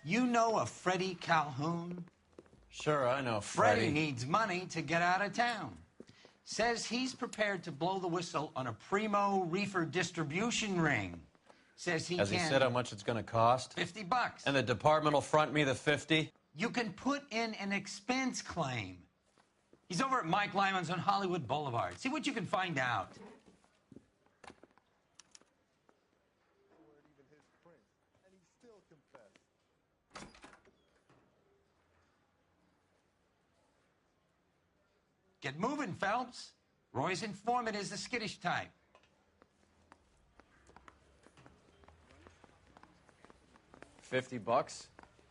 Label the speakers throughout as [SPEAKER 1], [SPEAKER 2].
[SPEAKER 1] You know a Freddie Calhoun?
[SPEAKER 2] Sure, I know
[SPEAKER 1] Freddie needs money to get out of town. Says he's prepared to blow the whistle on a primo reefer distribution ring. Says he
[SPEAKER 2] Has he said how much it's going to cost?
[SPEAKER 1] $50.
[SPEAKER 2] And the department will front me the 50?
[SPEAKER 1] You can put in an expense claim. He's over at Mike Lyman's on Hollywood Boulevard. See what you can find out. Get moving, Phelps. Roy's informant is the skittish type.
[SPEAKER 2] $50?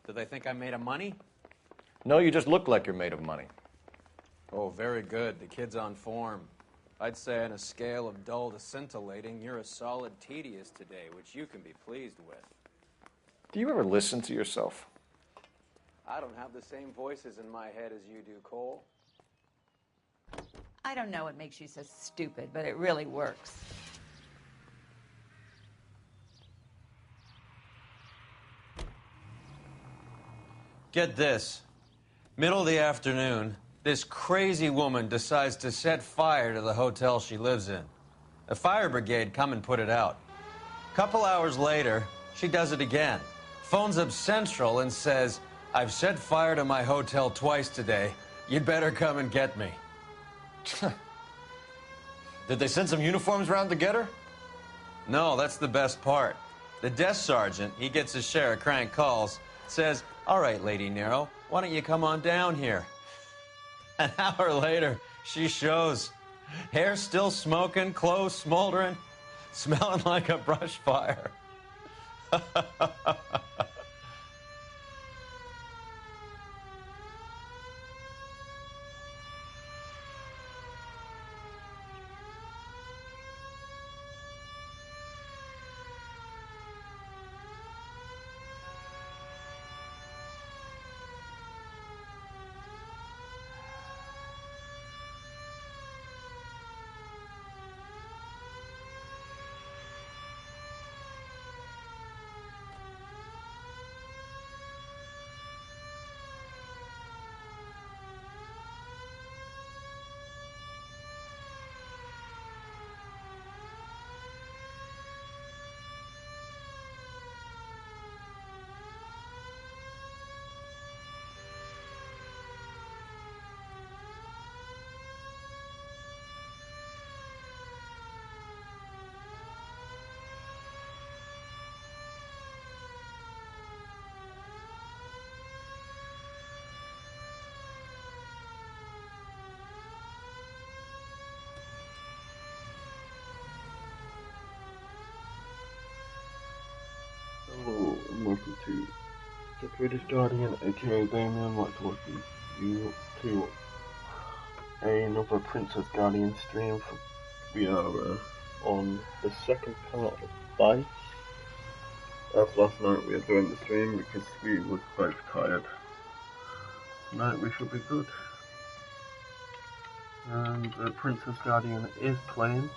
[SPEAKER 2] Do they think I'm made of money?
[SPEAKER 3] No, you just look like you're made of money.
[SPEAKER 2] Oh, very good. The kid's on form. I'd say on a scale of dull to scintillating, you're a solid tedious today, which you can be pleased with.
[SPEAKER 3] Do you ever listen to yourself?
[SPEAKER 2] I don't have the same voices in my head as you do, Cole.
[SPEAKER 4] I don't know what makes you so stupid, but it really works.
[SPEAKER 2] Get this. Middle of the afternoon, this crazy woman decides to set fire to the hotel she lives in. The fire brigade come and put it out. Couple hours later, she does it again. Phones up Central and says, "I've set fire to my hotel twice today. You'd better come and get me."
[SPEAKER 3] Did they send some uniforms around to get her?
[SPEAKER 2] No, that's the best part. The desk sergeant, he gets his share of crank calls, says, "All right, Lady Nero, why don't you come on down here?" An hour later, she shows. Hair still smoking, clothes smoldering, smelling like a brush fire.
[SPEAKER 5] Hello, and welcome to the British Guardian, aka Damien. I'd like to welcome you to another Princess Guardian stream. We are on the second part of Vice. As last night we are doing the stream because we were both tired. Tonight we should be good. And the Princess Guardian is playing.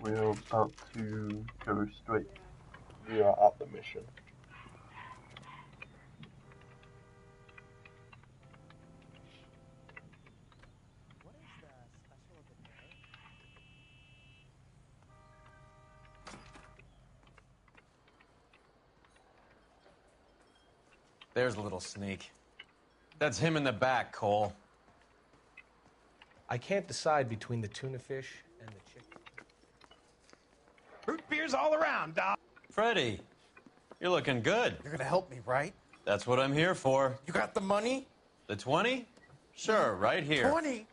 [SPEAKER 5] We are about to go straight. We are at the mission.
[SPEAKER 2] There's a little sneak. That's him in the back, Cole.
[SPEAKER 6] I can't decide between the tuna fish and the chicken.
[SPEAKER 1] Root beers all around, Doc.
[SPEAKER 2] Freddie, you're looking good.
[SPEAKER 6] You're gonna help me, right?
[SPEAKER 2] That's what I'm here for.
[SPEAKER 6] You got the money?
[SPEAKER 2] The 20? Sure, right here.
[SPEAKER 6] 20?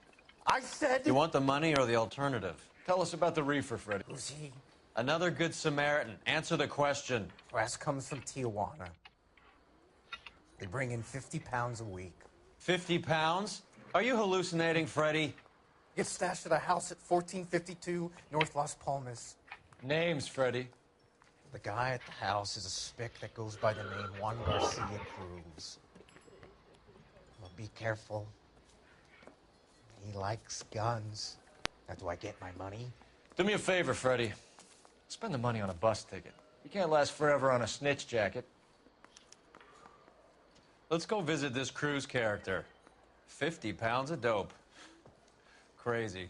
[SPEAKER 6] I said...
[SPEAKER 2] You want the money or the alternative? Tell us about the reefer, Freddie.
[SPEAKER 6] Who's he?
[SPEAKER 2] Another good Samaritan. Answer the question.
[SPEAKER 6] Brass comes from Tijuana. They bring in 50 pounds a week.
[SPEAKER 2] 50 pounds? Are you hallucinating, Freddie?
[SPEAKER 6] Gets stashed at a house at 1452 North Las Palmas.
[SPEAKER 2] Names, Freddie.
[SPEAKER 6] The guy at the house is a spick that goes by the name Juan Garcia Cruz. Well, be careful. He likes guns. Now, do I get my money?
[SPEAKER 3] Do me a favor, Freddie. Spend the money on a bus ticket. You can't last forever on a snitch jacket.
[SPEAKER 2] Let's go visit this Cruz character. 50 pounds of dope. Crazy.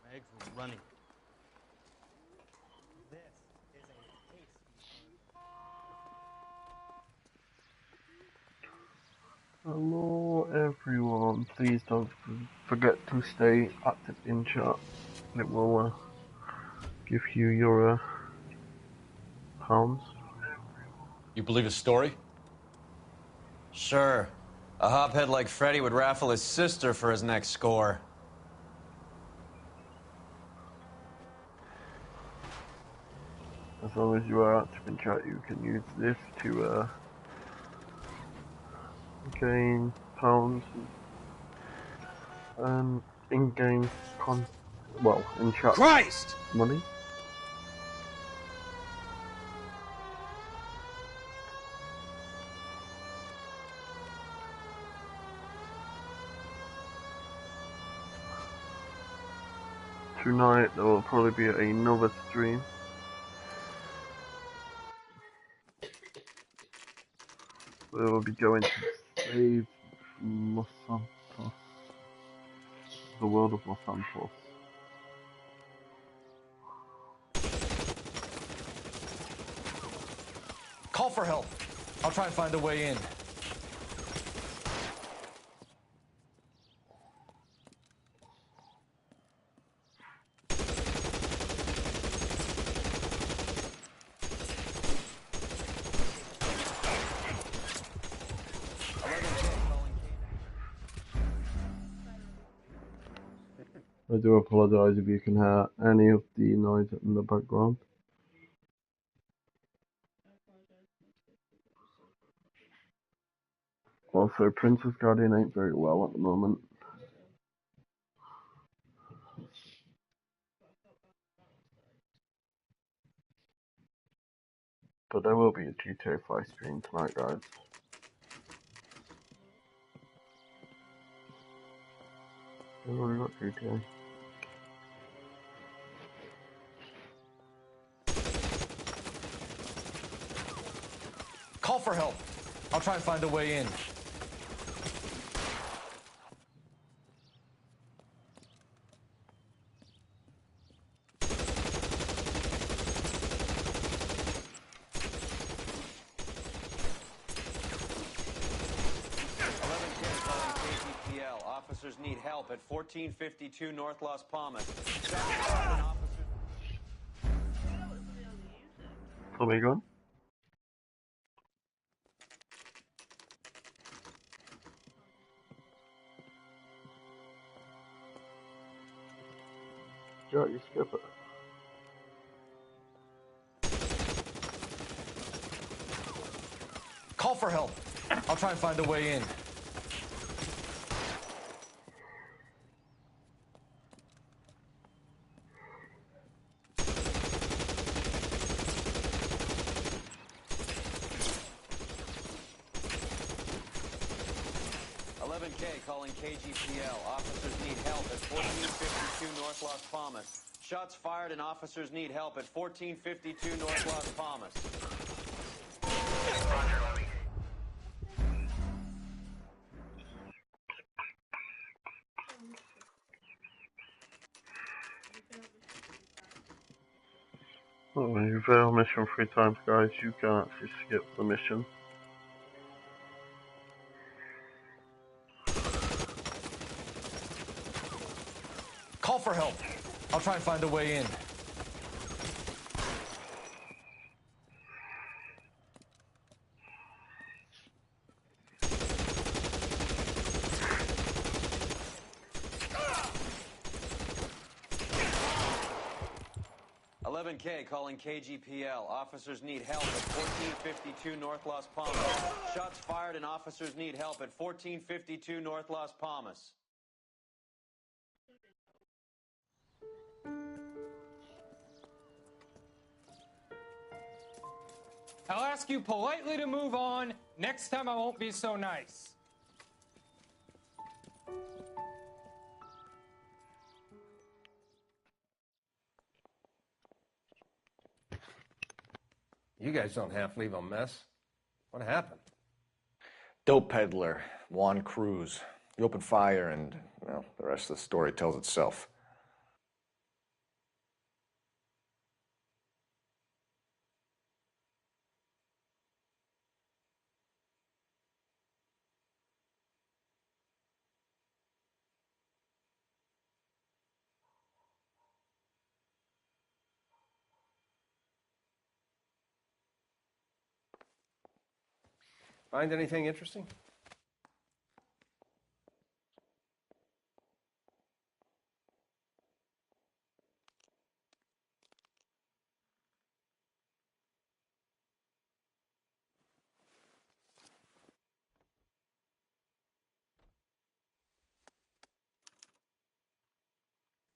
[SPEAKER 7] My eggs were running.
[SPEAKER 5] Hello everyone, please don't forget to stay active in chat. It will give you your pounds.
[SPEAKER 3] You believe his story?
[SPEAKER 2] Sure. A hophead like Freddy would raffle his sister for his next score.
[SPEAKER 5] As long as you are active in chat, you can use this to gain pounds and in-game in-chat
[SPEAKER 7] Christ!
[SPEAKER 5] money. Tonight there will probably be another stream. We will be going to save Los Santos, the world of Los Santos.
[SPEAKER 3] Call for help. I'll try and find a way in.
[SPEAKER 5] I do apologise if you can hear any of the noise in the background. Also, Princess Guardian ain't very well at the moment. But there will be a GTA 5 stream tonight, guys. I've already got GTA.
[SPEAKER 3] Call for help. I'll try and find a way in.
[SPEAKER 2] Officers need help at 1452 North Las Palmas.
[SPEAKER 5] Tommy gun? Jack, you skip it.
[SPEAKER 3] Call for help. I'll try and find a way in.
[SPEAKER 2] Calling KGPL. Officers need help at 1452 North Las Palmas. Shots fired and officers need help at 1452 North Las Palmas.
[SPEAKER 5] Oh, you fail mission 3 times, guys. You can actually skip the mission.
[SPEAKER 3] Call for help. I'll try and find a way in.
[SPEAKER 2] K calling KGPL. Officers need help at 1452 North Las Palmas. Shots fired and officers need help at 1452 North Las Palmas.
[SPEAKER 8] I'll ask you politely to move on. Next time I won't be so nice.
[SPEAKER 7] You guys don't half leave a mess. What happened?
[SPEAKER 3] Dope peddler, Juan Cruz. He opened fire and, well, the rest of the story tells itself.
[SPEAKER 7] Find anything interesting?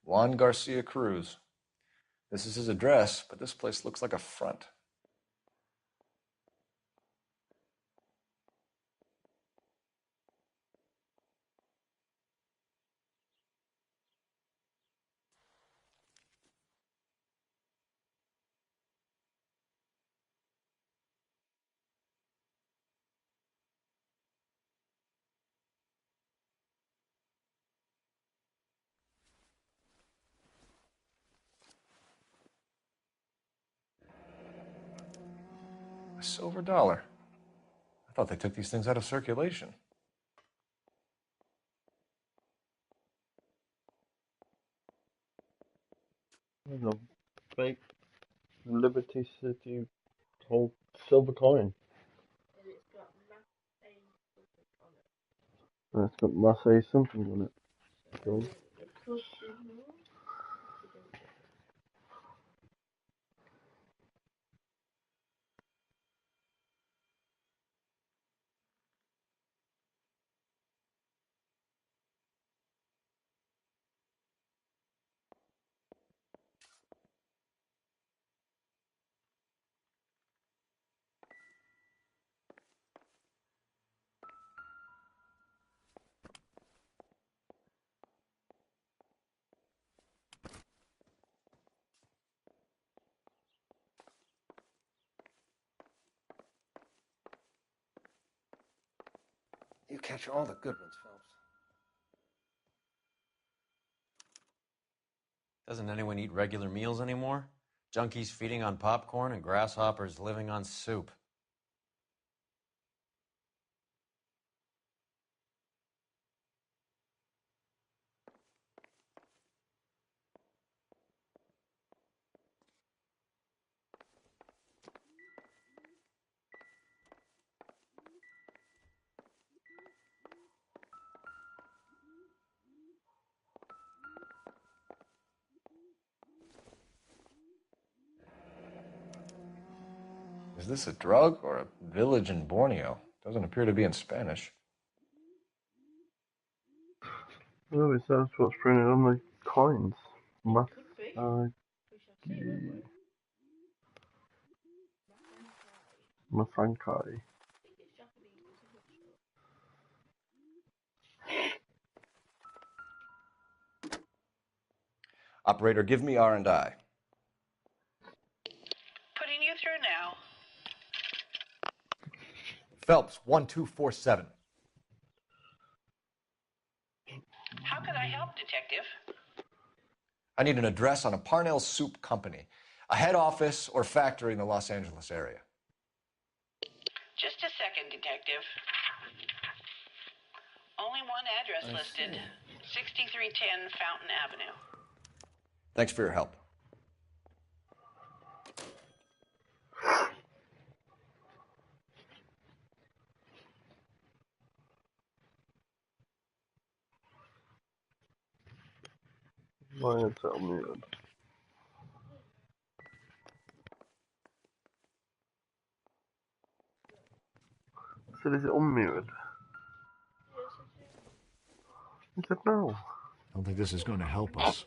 [SPEAKER 3] Juan Garcia Cruz. This is his address, but this place looks like a front. A silver dollar. I thought they took these things out of circulation.
[SPEAKER 5] There's a fake Liberty City whole silver coin. And it's got Marseille something on it. Cool.
[SPEAKER 7] You catch all the good ones, Phelps.
[SPEAKER 2] Doesn't anyone eat regular meals anymore? Junkies feeding on popcorn and grasshoppers living on soup.
[SPEAKER 3] Is this a drug or a village in Borneo? Doesn't appear to be in Spanish.
[SPEAKER 5] Oh, is that what's printed on the coins? Masankai.
[SPEAKER 3] Operator, give me R&I.
[SPEAKER 9] Putting you through now.
[SPEAKER 3] Phelps, 1247.
[SPEAKER 9] How can I help, Detective?
[SPEAKER 3] I need an address on a Parnell Soup Company, a head office or factory in the Los Angeles area.
[SPEAKER 9] Just a second, Detective. Only one address listed. 6310 Fountain Avenue.
[SPEAKER 3] Thanks for your help.
[SPEAKER 5] Why is that muted? So is it unmuted? He said no.
[SPEAKER 10] I don't think this is going to help us.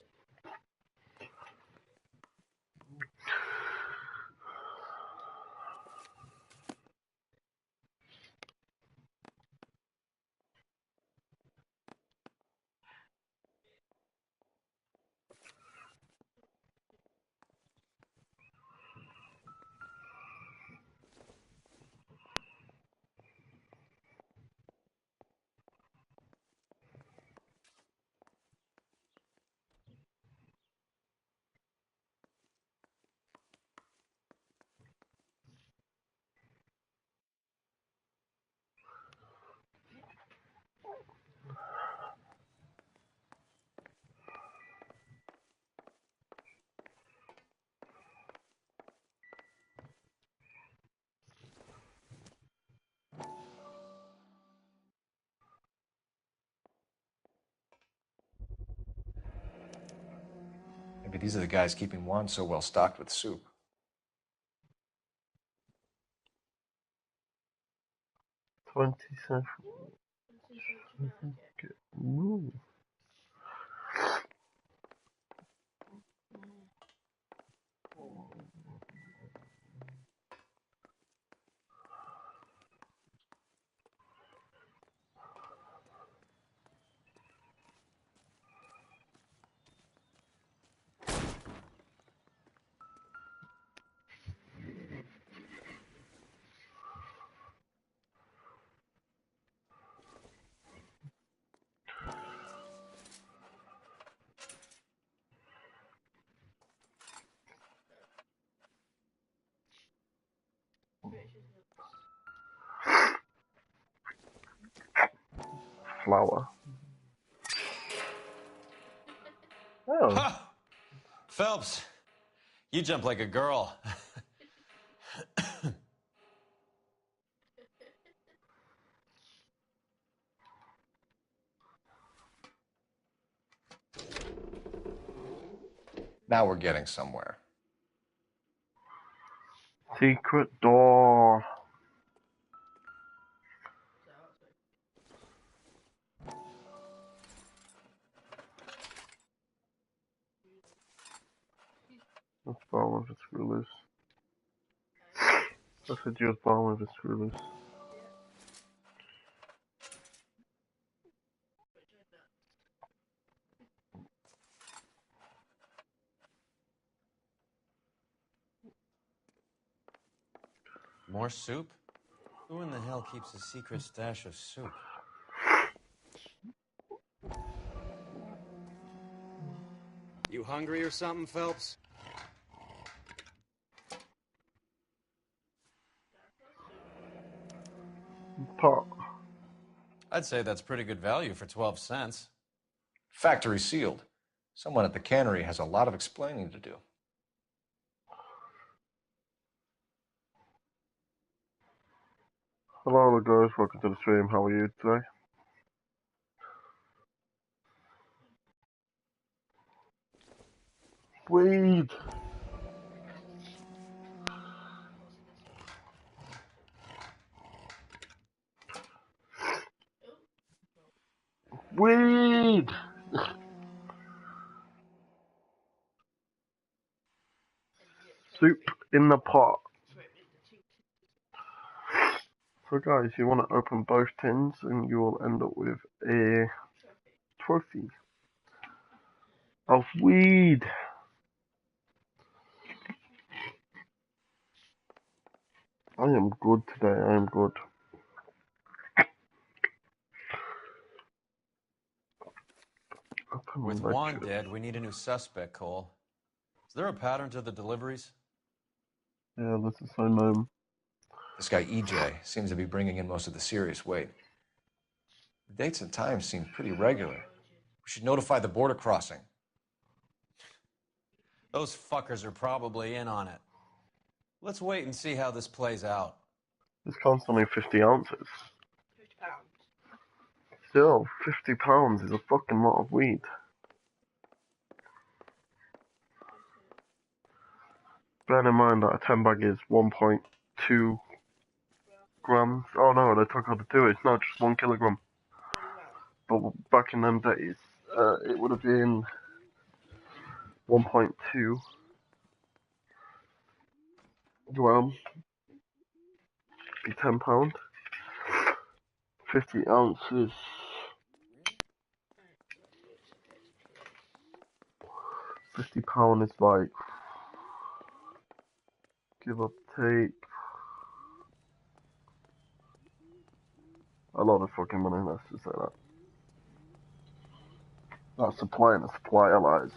[SPEAKER 3] Maybe these are the guys keeping Juan so well stocked with soup.
[SPEAKER 5] 27. Ooh. Flower. Oh.
[SPEAKER 2] Ha! Phelps, you jump like a girl.
[SPEAKER 3] Now we're getting somewhere.
[SPEAKER 5] Secret door. That's bomb with a screw loose. That's a just bomb with a screw loose.
[SPEAKER 2] More soup? Who in the hell keeps a secret stash of soup? You hungry or something, Phelps?
[SPEAKER 5] Pot.
[SPEAKER 2] I'd say that's pretty good value for 12 cents.
[SPEAKER 3] Factory sealed. Someone at the cannery has a lot of explaining to do.
[SPEAKER 5] Hello guys, welcome to the stream. How are you today? Weed! Weed! Soup in the pot. So guys, you want to open both tins and you will end up with a trophy of weed. I am good today, I am good.
[SPEAKER 2] With Juan dead, we need a new suspect, Cole. Is there a pattern to the deliveries?
[SPEAKER 5] Yeah, this is so known.
[SPEAKER 3] This guy EJ seems to be bringing in most of the serious weight. The dates and times seem pretty regular. We should notify the border crossing.
[SPEAKER 2] Those fuckers are probably in on it. Let's wait and see how this plays out.
[SPEAKER 5] This costs only 50 ounces. Still, 50 pounds is a fucking lot of weed. Bear in mind that a 10 bag is 1.2 grams. Oh no, they took out the 2, it's not just 1 kilogram. But back in them days, it would have been 1.2 gram. Be 10 pound. 50 ounces. 50 pound is like, give or take, a lot of fucking money, let's just say that. That's supply and a supply allies.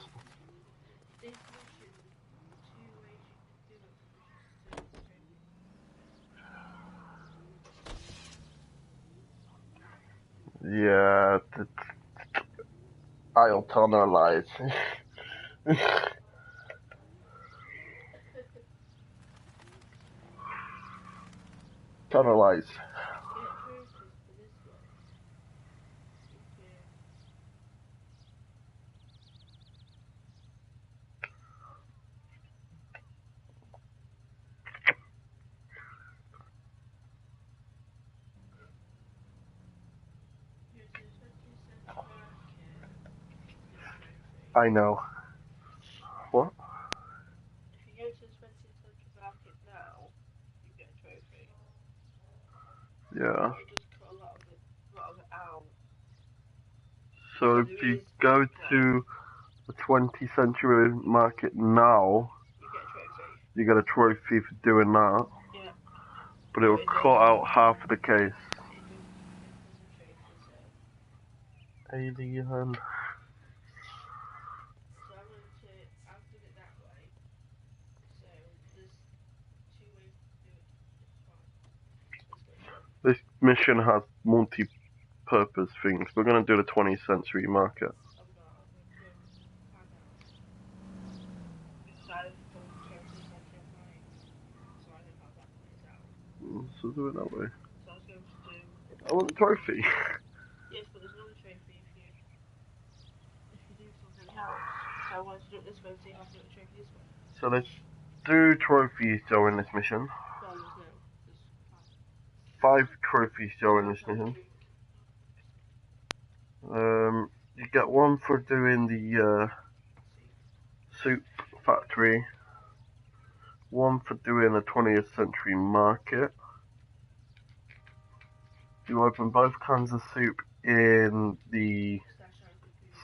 [SPEAKER 5] Yeah, I'll tell no lies. Tell no lies. I know. What?
[SPEAKER 11] If you go to the 20th Century Market now, you get a trophy.
[SPEAKER 5] Yeah.
[SPEAKER 11] You just cut a lot of it out.
[SPEAKER 5] So if you go to the 20th Century Market now,
[SPEAKER 11] you get a trophy.
[SPEAKER 5] You get a trophy for doing that.
[SPEAKER 11] Yeah.
[SPEAKER 5] But it'll cut out half of the case. Alien.
[SPEAKER 11] So I've done it that way. So there's two ways to do it.
[SPEAKER 5] This mission has multi-purpose things. We're going to do the 20th Century Market. So do it that way.
[SPEAKER 11] So I was going to do...
[SPEAKER 5] I want a trophy.
[SPEAKER 11] Yes, but there's another trophy if you do something else. So I wanted to do it this way, so you have to do the trophy this way.
[SPEAKER 5] So let's do trophies during this mission.
[SPEAKER 11] Well, there's
[SPEAKER 5] 5 trophies during this mission. You get 1 for doing the soup factory, 1 for doing the 20th Century Market. You open both cans of soup in the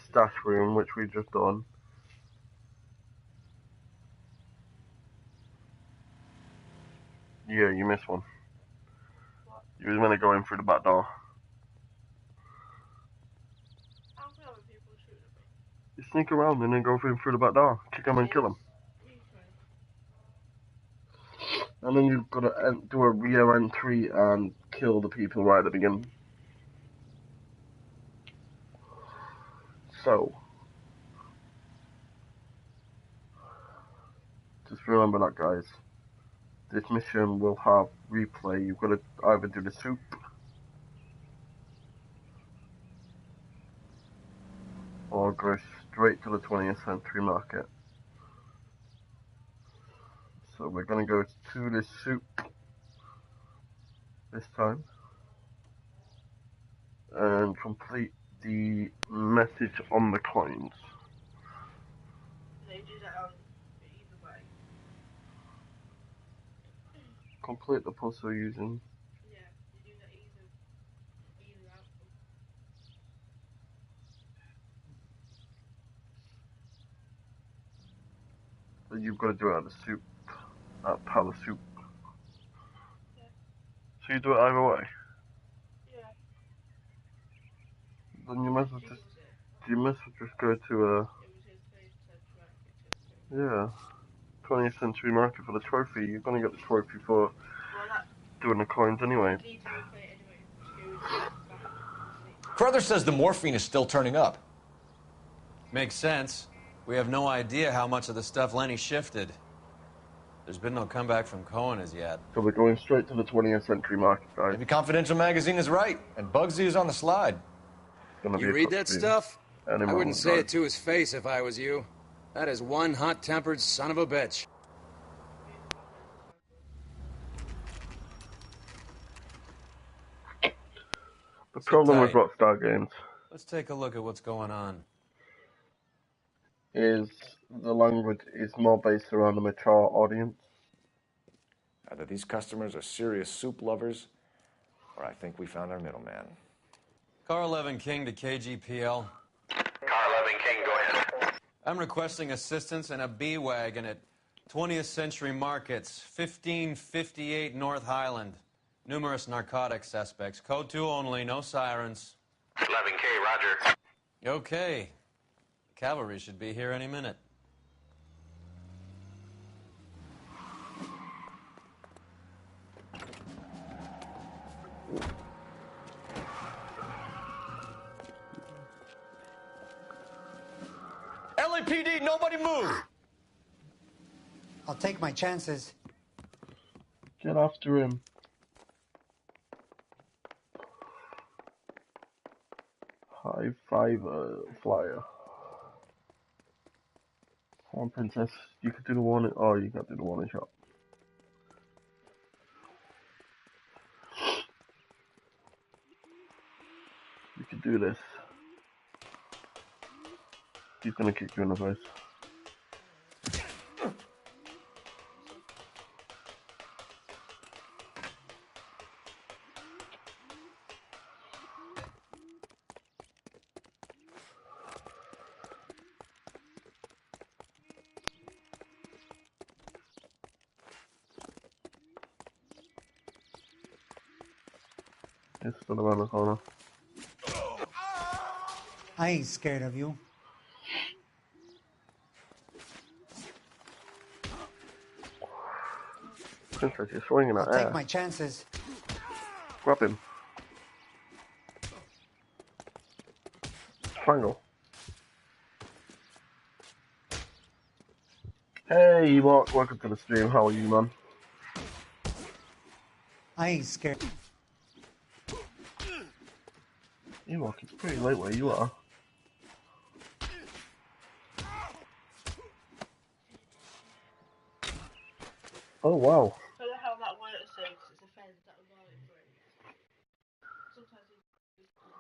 [SPEAKER 5] stash room, which we just done. Yeah, you missed one. You was meant to go in through the back door. You sneak around and then go through the back door. Kick them and kill them. And then you've got to do a rear entry and kill the people right at the beginning. So, just remember that, guys. This mission will have replay. You've got to either do the soup or go straight to the 20th Century Market. So we're going to go to the soup this time and complete the message on the coins.
[SPEAKER 11] They do that on either way.
[SPEAKER 5] Complete the puzzle using.
[SPEAKER 11] Yeah, you do that either outcome.
[SPEAKER 5] But you've got to do it at the soup, at Palace Soup.
[SPEAKER 11] Yeah.
[SPEAKER 5] So you do it either way.
[SPEAKER 11] Yeah.
[SPEAKER 5] Then you might as well just go to a. Yeah. 20th Century Market for the trophy. You're gonna get the trophy for doing the coins anyway.
[SPEAKER 3] Crothers says the morphine is still turning up.
[SPEAKER 2] Makes sense. We have no idea how much of the stuff Lenny shifted. There's been no comeback from Cohen as yet.
[SPEAKER 5] So we're going straight to the 20th Century Market, guys.
[SPEAKER 3] Maybe Confidential Magazine is right, and Bugsy is on the slide.
[SPEAKER 12] You read that stuff? I wouldn't say it to his face if I was you. That is one hot-tempered son of a bitch.
[SPEAKER 5] The problem with Rockstar Games
[SPEAKER 2] Let's take a look at what's going on.
[SPEAKER 5] is the language is more based around a mature audience.
[SPEAKER 3] Either these customers are serious soup lovers, or I think we found our middleman.
[SPEAKER 2] Car 11 King to KGPL.
[SPEAKER 13] Car 11 King, go ahead.
[SPEAKER 2] I'm requesting assistance in a B-Wagon at 20th Century Markets, 1558 North Highland. Numerous narcotic suspects. Code 2 only, no sirens.
[SPEAKER 13] 11K, roger.
[SPEAKER 2] Okay. Cavalry should be here any minute.
[SPEAKER 3] LAPD, nobody move!
[SPEAKER 14] I'll take my chances.
[SPEAKER 5] Get after him. High five flyer. Come on, princess. You could do the one. Oh, you can't do the one shot. You could do this. He's gonna kick you in the face. It's still around the corner.
[SPEAKER 14] I ain't scared of you.
[SPEAKER 5] Princess, you're swinging at
[SPEAKER 14] I'll
[SPEAKER 5] air.
[SPEAKER 14] take my chances.
[SPEAKER 5] Grab him. Triangle. Hey, Mark. Welcome to the stream. How are you, man?
[SPEAKER 14] I ain't scared.
[SPEAKER 5] Hey, Mark. It's pretty late where you are. Oh, wow.
[SPEAKER 11] I don't know how that works though, because it's a fence that will allow it to break. Sometimes it doesn't make sense.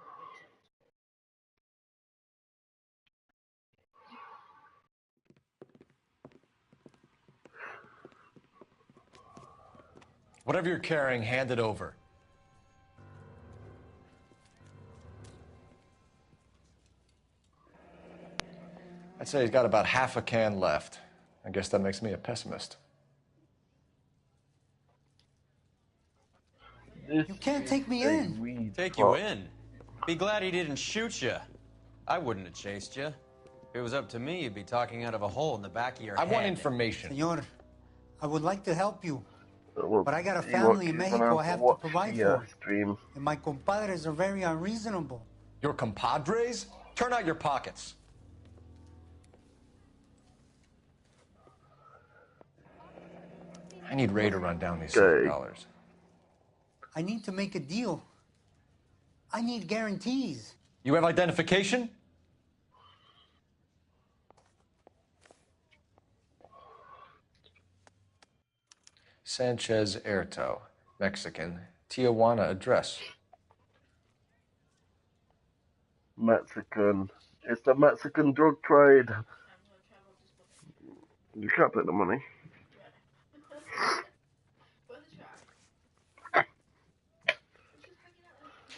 [SPEAKER 3] Whatever you're carrying, hand it over. I'd say he's got about half a can left. I guess that makes me a pessimist.
[SPEAKER 14] You can't take me in.
[SPEAKER 2] Take you in? Be glad he didn't shoot you. I wouldn't have chased you. If it was up to me, you'd be talking out of a hole in the back of your head.
[SPEAKER 3] I want information.
[SPEAKER 14] Senor, I would like to help you.
[SPEAKER 5] Well,
[SPEAKER 14] But I got a
[SPEAKER 5] see
[SPEAKER 14] family
[SPEAKER 5] what
[SPEAKER 14] in
[SPEAKER 5] he's
[SPEAKER 14] Mexico
[SPEAKER 5] gonna
[SPEAKER 14] I have to
[SPEAKER 5] watch
[SPEAKER 14] provide
[SPEAKER 5] the,
[SPEAKER 14] for.
[SPEAKER 5] stream.
[SPEAKER 14] And my compadres are very unreasonable.
[SPEAKER 3] Your compadres? Turn out your pockets. I need Ray to run down these $7.
[SPEAKER 14] I need to make a deal. I need guarantees.
[SPEAKER 3] You have identification? Sanchez Erto, Mexican, Tijuana address.
[SPEAKER 5] Mexican. It's the Mexican drug trade. You can't take the money.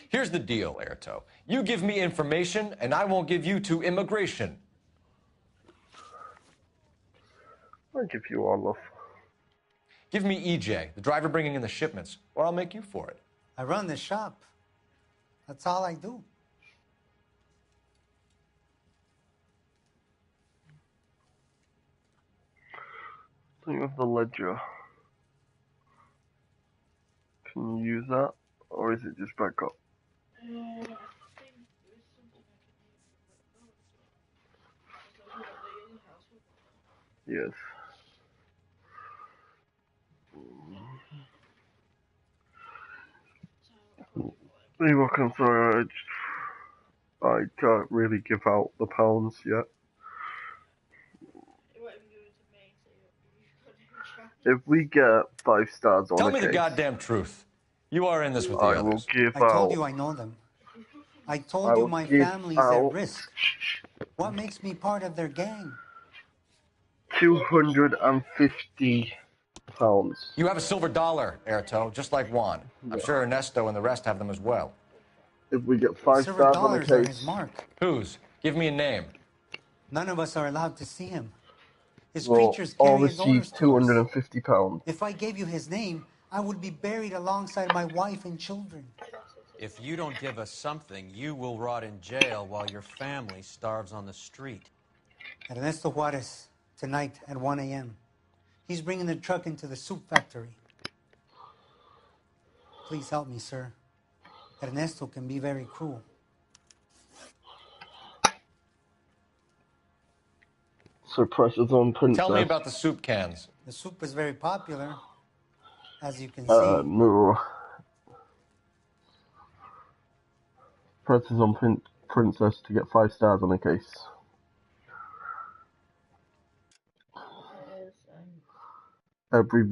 [SPEAKER 3] Here's the deal, Erto. You give me information, and I won't give you to immigration.
[SPEAKER 5] I'll give you all of.
[SPEAKER 3] Give me EJ, the driver bringing in the shipments, or I'll make you for it.
[SPEAKER 14] I run the shop. That's all I do.
[SPEAKER 5] Think of the ledger. Can you use that? Or is it just backup? Yes. Hey, look, I'm sorry, I can't really give out the pounds yet. If we get 5 stars on
[SPEAKER 3] Tell
[SPEAKER 5] a
[SPEAKER 3] me the
[SPEAKER 5] case,
[SPEAKER 3] goddamn truth. You are in this with the
[SPEAKER 5] I will
[SPEAKER 3] others.
[SPEAKER 5] give
[SPEAKER 14] I
[SPEAKER 5] out.
[SPEAKER 14] told you I know them. I told
[SPEAKER 5] I
[SPEAKER 14] you
[SPEAKER 5] will
[SPEAKER 14] my
[SPEAKER 5] give
[SPEAKER 14] family's at
[SPEAKER 5] out
[SPEAKER 14] risk. What makes me part of their gang?
[SPEAKER 5] £250.
[SPEAKER 3] You have a silver dollar, Erto, just like Juan. I'm sure Ernesto and the rest have them as well.
[SPEAKER 5] If we get 5
[SPEAKER 14] Silver
[SPEAKER 5] stars on a
[SPEAKER 14] dollars are his
[SPEAKER 5] case,
[SPEAKER 14] mark.
[SPEAKER 3] Whose? Give me a name.
[SPEAKER 14] None of us are allowed to see him. His
[SPEAKER 5] we'll
[SPEAKER 14] creatures
[SPEAKER 5] all
[SPEAKER 14] carry his
[SPEAKER 5] receive
[SPEAKER 14] orders to us.
[SPEAKER 5] £250.
[SPEAKER 14] If I gave you his name, I would be buried alongside my wife and children.
[SPEAKER 2] If you don't give us something, you will rot in jail while your family starves on the street.
[SPEAKER 14] Ernesto Juarez, tonight at 1 a.m. He's bringing the truck into the soup factory. Please help me, sir. Ernesto can be very cruel.
[SPEAKER 5] Suppresses on Princess.
[SPEAKER 3] Tell me about the soup cans.
[SPEAKER 14] The soup is very popular, as you can see.
[SPEAKER 5] No. Presses on Princess to get 5 stars on a case. Every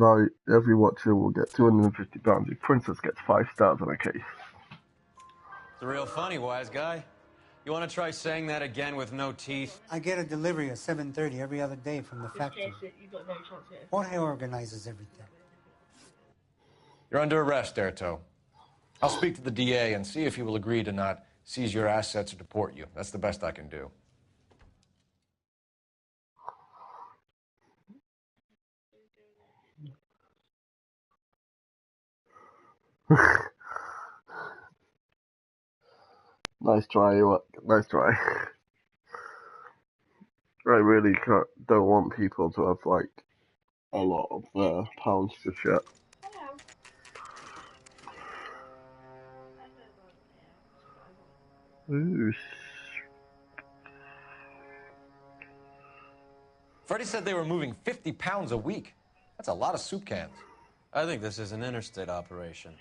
[SPEAKER 5] watcher will get £250 if Princess gets 5 stars on a case.
[SPEAKER 2] It's real funny, wise guy. You want to try saying that again with no teeth?
[SPEAKER 14] I get a delivery at 7:30 every other day from the factory.
[SPEAKER 11] You got no chance here.
[SPEAKER 14] Jorge organizes everything.
[SPEAKER 3] You're under arrest, Erto. I'll speak to the DA and see if he will agree to not seize your assets or deport you. That's the best I can do.
[SPEAKER 5] Nice try, nice try. I really don't want people to have, like, a lot of pounds to shit. Ooh.
[SPEAKER 3] Freddie said they were moving 50 pounds a week. That's a lot of soup cans.
[SPEAKER 2] I think this is an interstate operation.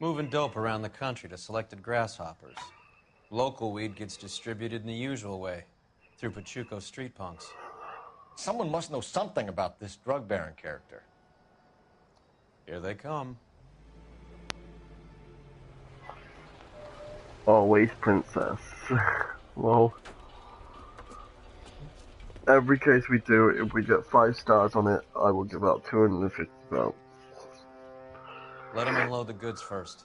[SPEAKER 2] Moving dope around the country to selected grasshoppers. Local weed gets distributed in the usual way, through Pachuco street punks.
[SPEAKER 3] Someone must know something about this drug baron character.
[SPEAKER 2] Here they come.
[SPEAKER 5] Always princess. Well, every case we do, if we get 5 stars on it, I will give out 250 pounds.
[SPEAKER 2] Let them unload the goods first.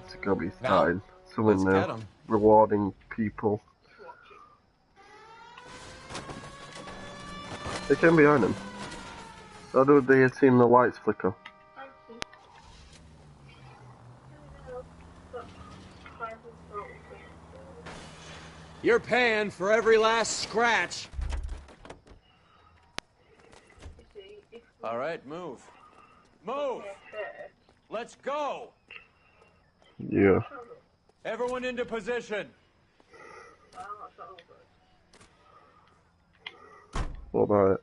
[SPEAKER 5] It's gonna be starting. Someone
[SPEAKER 2] let's get 'em.
[SPEAKER 5] Rewarding people. They came behind him. I thought they had seen the lights flicker.
[SPEAKER 12] You're paying for every last scratch.
[SPEAKER 2] All right, move. Move! Let's go!
[SPEAKER 5] Yeah.
[SPEAKER 2] Everyone into position.
[SPEAKER 5] What about it?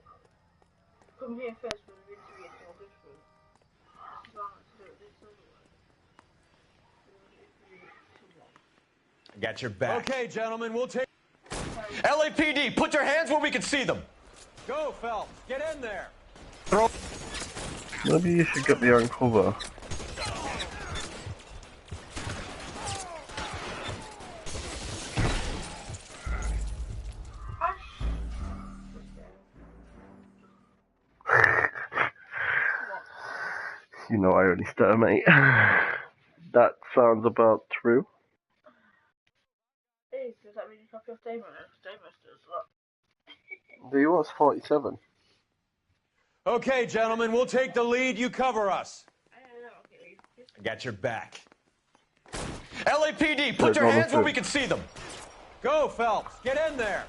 [SPEAKER 11] Come here first for the interview, so I'll go through.
[SPEAKER 3] Got your back.
[SPEAKER 2] Okay, gentlemen, we'll take...
[SPEAKER 3] LAPD, put your hands where we can see them.
[SPEAKER 2] Go, Phelps. Get in there.
[SPEAKER 5] Maybe you should get the own cover. You know I only stare, mate. That sounds about true.
[SPEAKER 11] Hey, does that mean you copy off Damon? Damon does that.
[SPEAKER 5] Do you watch 47?
[SPEAKER 2] Okay, gentlemen, we'll take the lead. You cover us.
[SPEAKER 3] I got your back. LAPD, put your hands where we can see them.
[SPEAKER 2] Go, Phelps. Get in there.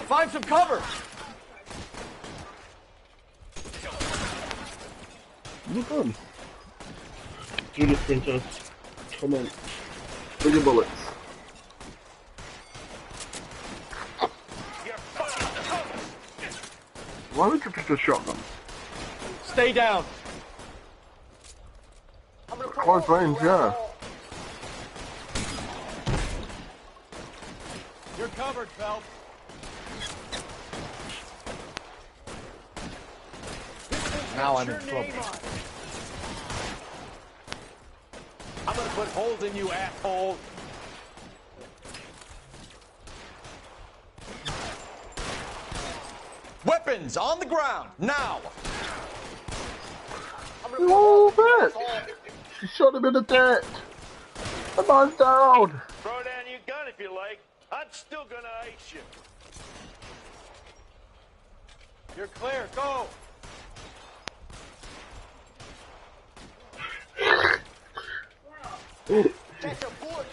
[SPEAKER 3] Find some cover.
[SPEAKER 5] Look on. Judas Princess. Come on. Bring your bullets. Why would you pick a shotgun?
[SPEAKER 3] Stay down.
[SPEAKER 5] Close range, yeah.
[SPEAKER 2] You're covered, Phelps.
[SPEAKER 3] Now I'm in trouble.
[SPEAKER 2] I'm gonna put holes in you, asshole.
[SPEAKER 3] Weapons on the ground, now!
[SPEAKER 5] Oh, bitch! She shot him in the dick! The man's down!
[SPEAKER 13] Throw down your gun if you like. I'm still gonna ice you.
[SPEAKER 2] You're clear, go!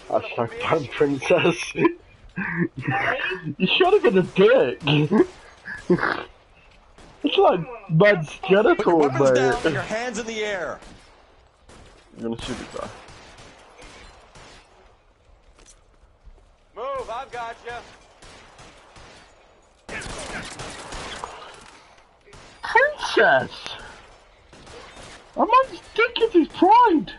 [SPEAKER 5] Hashtag fan princess. You shot him in the dick! It's like man's genital,
[SPEAKER 3] Weapons down
[SPEAKER 5] mate.
[SPEAKER 3] and your hands in the air.
[SPEAKER 5] I'm gonna shoot this guy.
[SPEAKER 2] Move, I've got you.
[SPEAKER 5] Princess! A man's dick is his pride!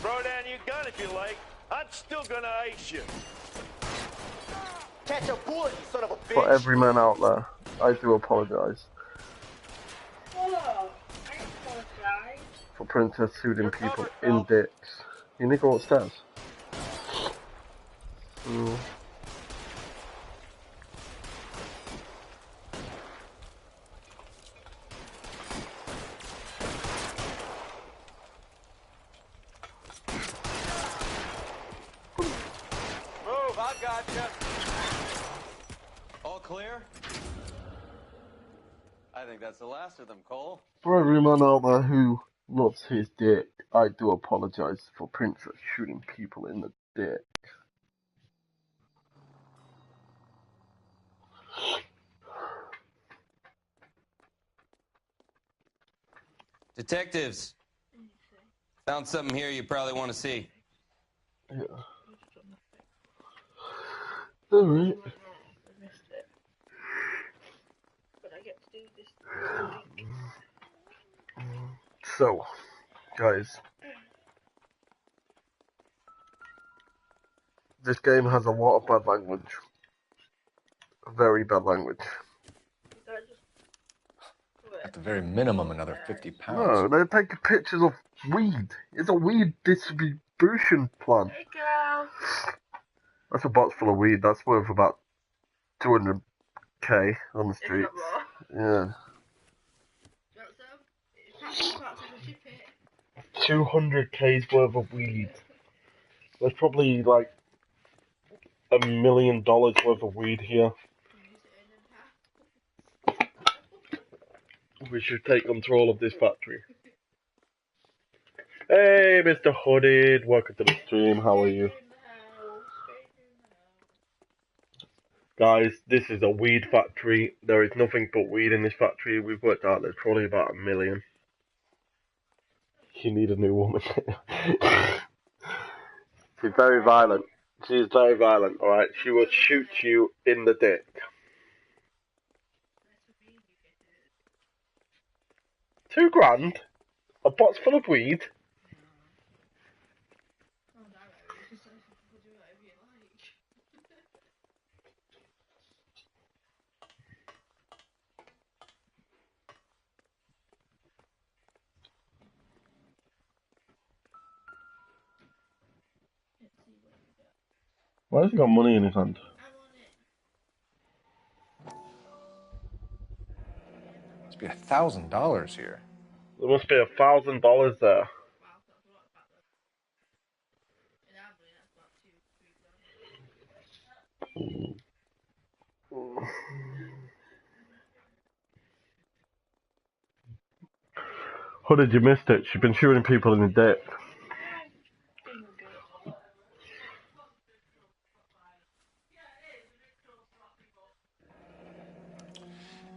[SPEAKER 13] Throw down your gun if you like. I'm still gonna ice you. Catch a bullet, you son of a bitch.
[SPEAKER 5] For every man out there, I do apologize.
[SPEAKER 11] Oh, I apologize.
[SPEAKER 5] For Princess shooting people in dicks. You need to go upstairs. Mm.
[SPEAKER 2] Move, I got you. All clear? I think that's the last of them, Cole.
[SPEAKER 5] For every man out there who loves his dick, I do apologize for Princess shooting people in the dick.
[SPEAKER 2] Detectives, found something here you probably want to see.
[SPEAKER 5] Yeah. Alright. So, guys, this game has a lot of bad language. Very bad language.
[SPEAKER 3] At the very minimum, another 50 pounds.
[SPEAKER 5] No, they're taking pictures of weed. It's a weed distribution plant.
[SPEAKER 11] Hey, girl.
[SPEAKER 5] That's a box full of weed. That's worth about 200k on the streets. Yeah. 200k's worth of weed. There's probably like $1 million worth of weed here. We should take control of this factory. Hey, Mr. Hooded, welcome to the stream. How are you? Guys, this is a weed factory. There is nothing but weed in this factory. We've worked out there's probably about 1 million. You need a new woman. She's very violent. She is very violent, alright? She will shoot you in the dick. $2,000? A box full of weed? Why has he got money in his hand?
[SPEAKER 3] Must be $1,000 here.
[SPEAKER 5] There must be $1,000 there. How did you miss it? She's been shooting people in the dick.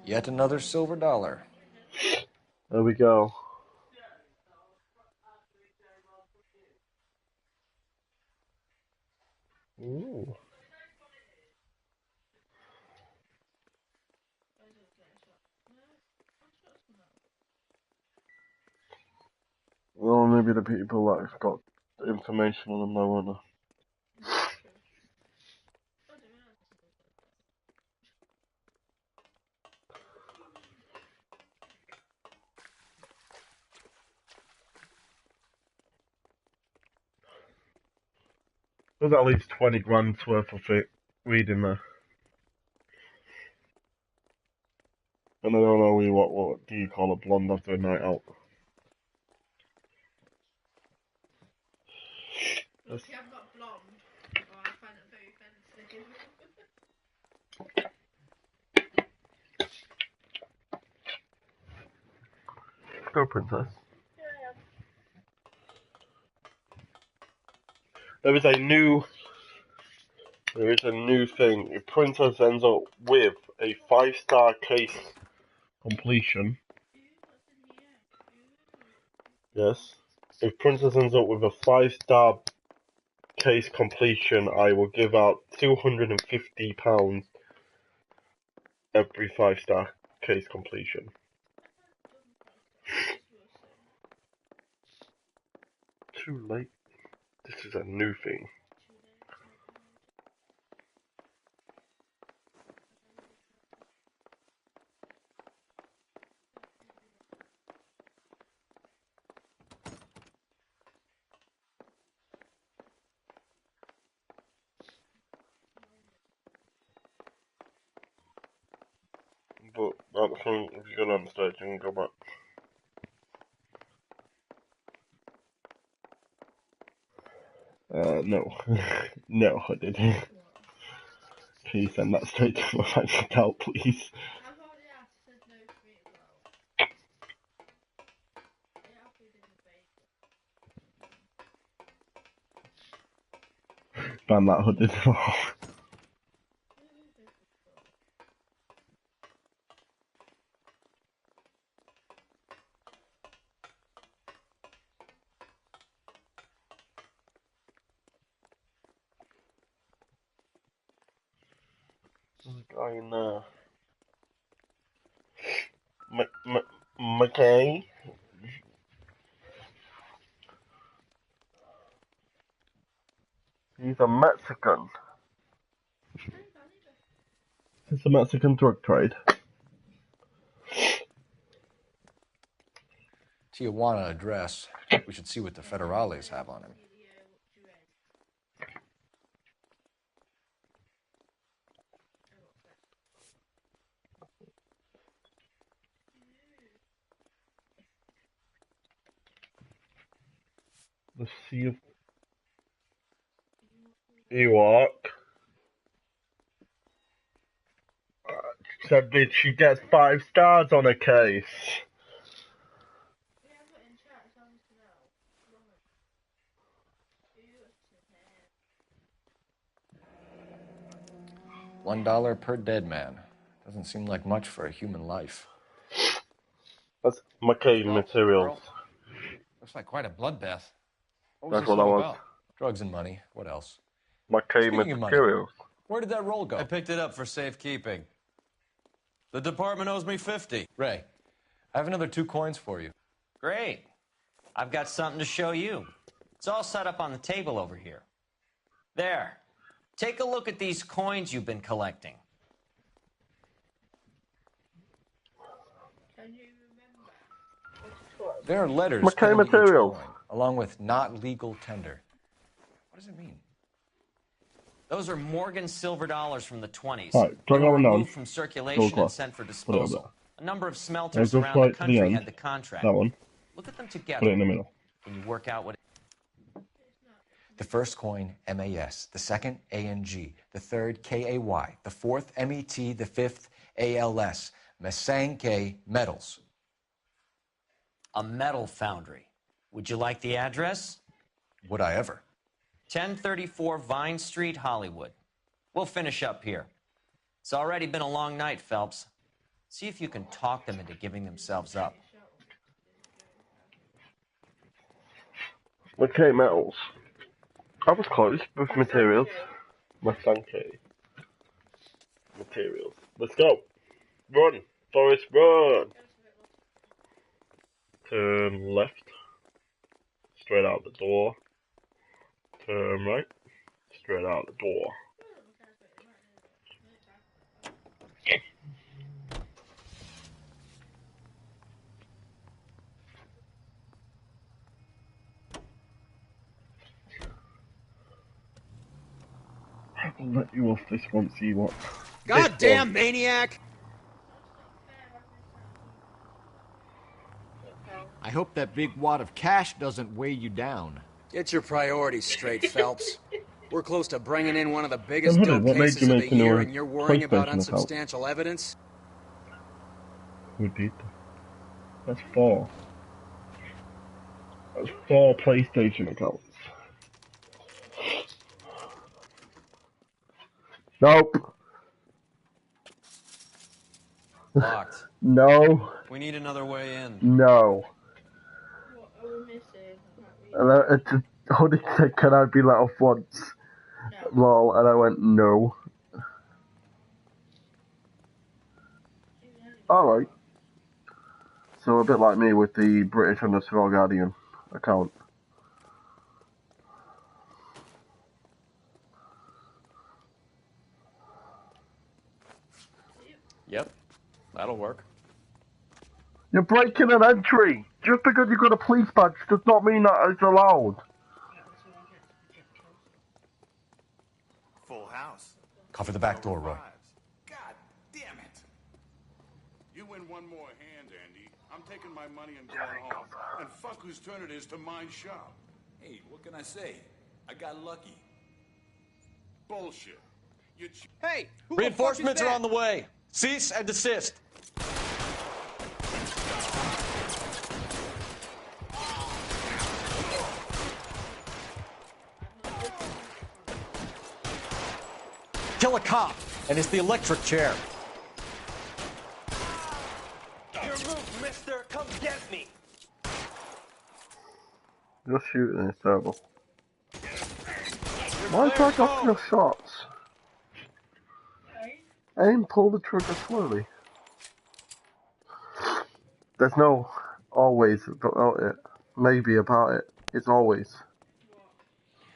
[SPEAKER 3] Yet another silver dollar.
[SPEAKER 5] There we go. Ooh. Well, maybe the people that have got information on them know, won't they? There's at least 20 grand's worth of weed in there. And I don't know what do you call a blonde after a night out?
[SPEAKER 11] Look, I'm not blonde. Oh, I find it very offensive.
[SPEAKER 5] Go, princess.
[SPEAKER 11] Yeah, I am.
[SPEAKER 5] There is a new thing. If Princess ends up with a 5-star case completion, yes. If Princess ends up with a 5-star case completion, I will give out £250 every 5-star case completion. Too late. This is a new thing. At the front, if you go down the stage, you can go back. No. No, I didn't. Can you send that straight to my bank account, please? Ban that hooded off. There's a guy in there. McKay? He's a Mexican. It's a Mexican drug trade.
[SPEAKER 3] Tijuana address. We should see what the federales have on him.
[SPEAKER 5] The Sea of Ewok. Said that she gets 5 stars on her case.
[SPEAKER 3] $1 per dead man. Doesn't seem like much for a human life.
[SPEAKER 5] That's McKay materials.
[SPEAKER 3] Looks like quite a bloodbath. What was
[SPEAKER 5] That's
[SPEAKER 3] this
[SPEAKER 5] what that
[SPEAKER 3] all
[SPEAKER 5] was.
[SPEAKER 3] about? Drugs and money. What else?
[SPEAKER 5] McKay
[SPEAKER 3] Speaking of money,
[SPEAKER 5] materials.
[SPEAKER 3] where did that roll go?
[SPEAKER 2] I picked it up for safekeeping. The department owes me 50.
[SPEAKER 3] Ray, I have another 2 coins for you.
[SPEAKER 15] Great. I've got something to show you. It's all set up on the table over here. There. Take a look at these coins you've been collecting.
[SPEAKER 3] There are letters
[SPEAKER 5] McKay
[SPEAKER 3] pinned to each
[SPEAKER 5] materials.
[SPEAKER 3] coin, along with not legal tender. What does it mean?
[SPEAKER 15] Those are Morgan silver dollars from the 20s.
[SPEAKER 5] Right,
[SPEAKER 15] They
[SPEAKER 5] drag
[SPEAKER 15] were
[SPEAKER 5] that one down.
[SPEAKER 15] removed from
[SPEAKER 5] Go
[SPEAKER 15] circulation and
[SPEAKER 5] across.
[SPEAKER 15] sent for
[SPEAKER 5] Put it up
[SPEAKER 15] disposal. A number of smelters
[SPEAKER 5] Go
[SPEAKER 15] around the
[SPEAKER 5] right to the
[SPEAKER 15] country
[SPEAKER 5] end.
[SPEAKER 15] had the contract.
[SPEAKER 5] That one.
[SPEAKER 15] Look at them
[SPEAKER 5] Put it
[SPEAKER 15] together.
[SPEAKER 5] in the middle.
[SPEAKER 15] Can you work out what...
[SPEAKER 3] The first coin, MAS. The second, ANG. The third, KAY. The fourth, MET. The fifth, ALS. Masanke Metals.
[SPEAKER 15] A metal foundry. Would you like the address?
[SPEAKER 3] Would I ever?
[SPEAKER 15] 1034 Vine Street, Hollywood. We'll finish up here. It's already been a long night, Phelps. See if you can talk them into giving themselves up.
[SPEAKER 5] McKay metals. I was close with materials. Masanke. Materials. Let's go. Run. Forrest, run. Turn left. Straight out the door. Turn right. Straight out the door. I will let you off this once you want.
[SPEAKER 12] Goddamn maniac!
[SPEAKER 10] I hope that big wad of cash doesn't weigh you down.
[SPEAKER 12] Get your priorities straight, Phelps. We're close to bringing in one of the biggest
[SPEAKER 5] Hooded,
[SPEAKER 12] dope
[SPEAKER 5] what made
[SPEAKER 12] cases
[SPEAKER 5] you
[SPEAKER 12] of
[SPEAKER 5] make
[SPEAKER 12] the
[SPEAKER 5] a new
[SPEAKER 12] year, and you're worrying about
[SPEAKER 5] PlayStation account?
[SPEAKER 12] unsubstantial evidence?
[SPEAKER 5] Who did? That's 4. That's 4 PlayStation accounts. Nope.
[SPEAKER 2] Locked.
[SPEAKER 5] No.
[SPEAKER 2] We need another way in.
[SPEAKER 5] No.
[SPEAKER 11] What are we missing?
[SPEAKER 5] And Hoodie said, "Can I be let off once?"
[SPEAKER 11] No.
[SPEAKER 5] Lol, and I went, "No." Alright. So a bit like me with the British __ Guardian account.
[SPEAKER 2] Yep, that'll work.
[SPEAKER 5] You're breaking an entry! Just because you've got a police badge does not mean that it's allowed.
[SPEAKER 16] Full house.
[SPEAKER 3] Cover the back door, Roy.
[SPEAKER 16] God damn it. You one more hand, Andy. I'm taking my money and going home. And fuck whose turn it is to mind shop.
[SPEAKER 17] Hey, what can I say? I got lucky.
[SPEAKER 16] Bullshit.
[SPEAKER 8] Hey,
[SPEAKER 2] Reinforcements are on the way. Cease and desist. Kill a cop, and it's the electric chair.
[SPEAKER 13] Your move, mister. Come get me.
[SPEAKER 5] Just shooting is terrible. Why is that got your shots? Aim, pull the trigger slowly. There's no always about it. Maybe about it. It's always.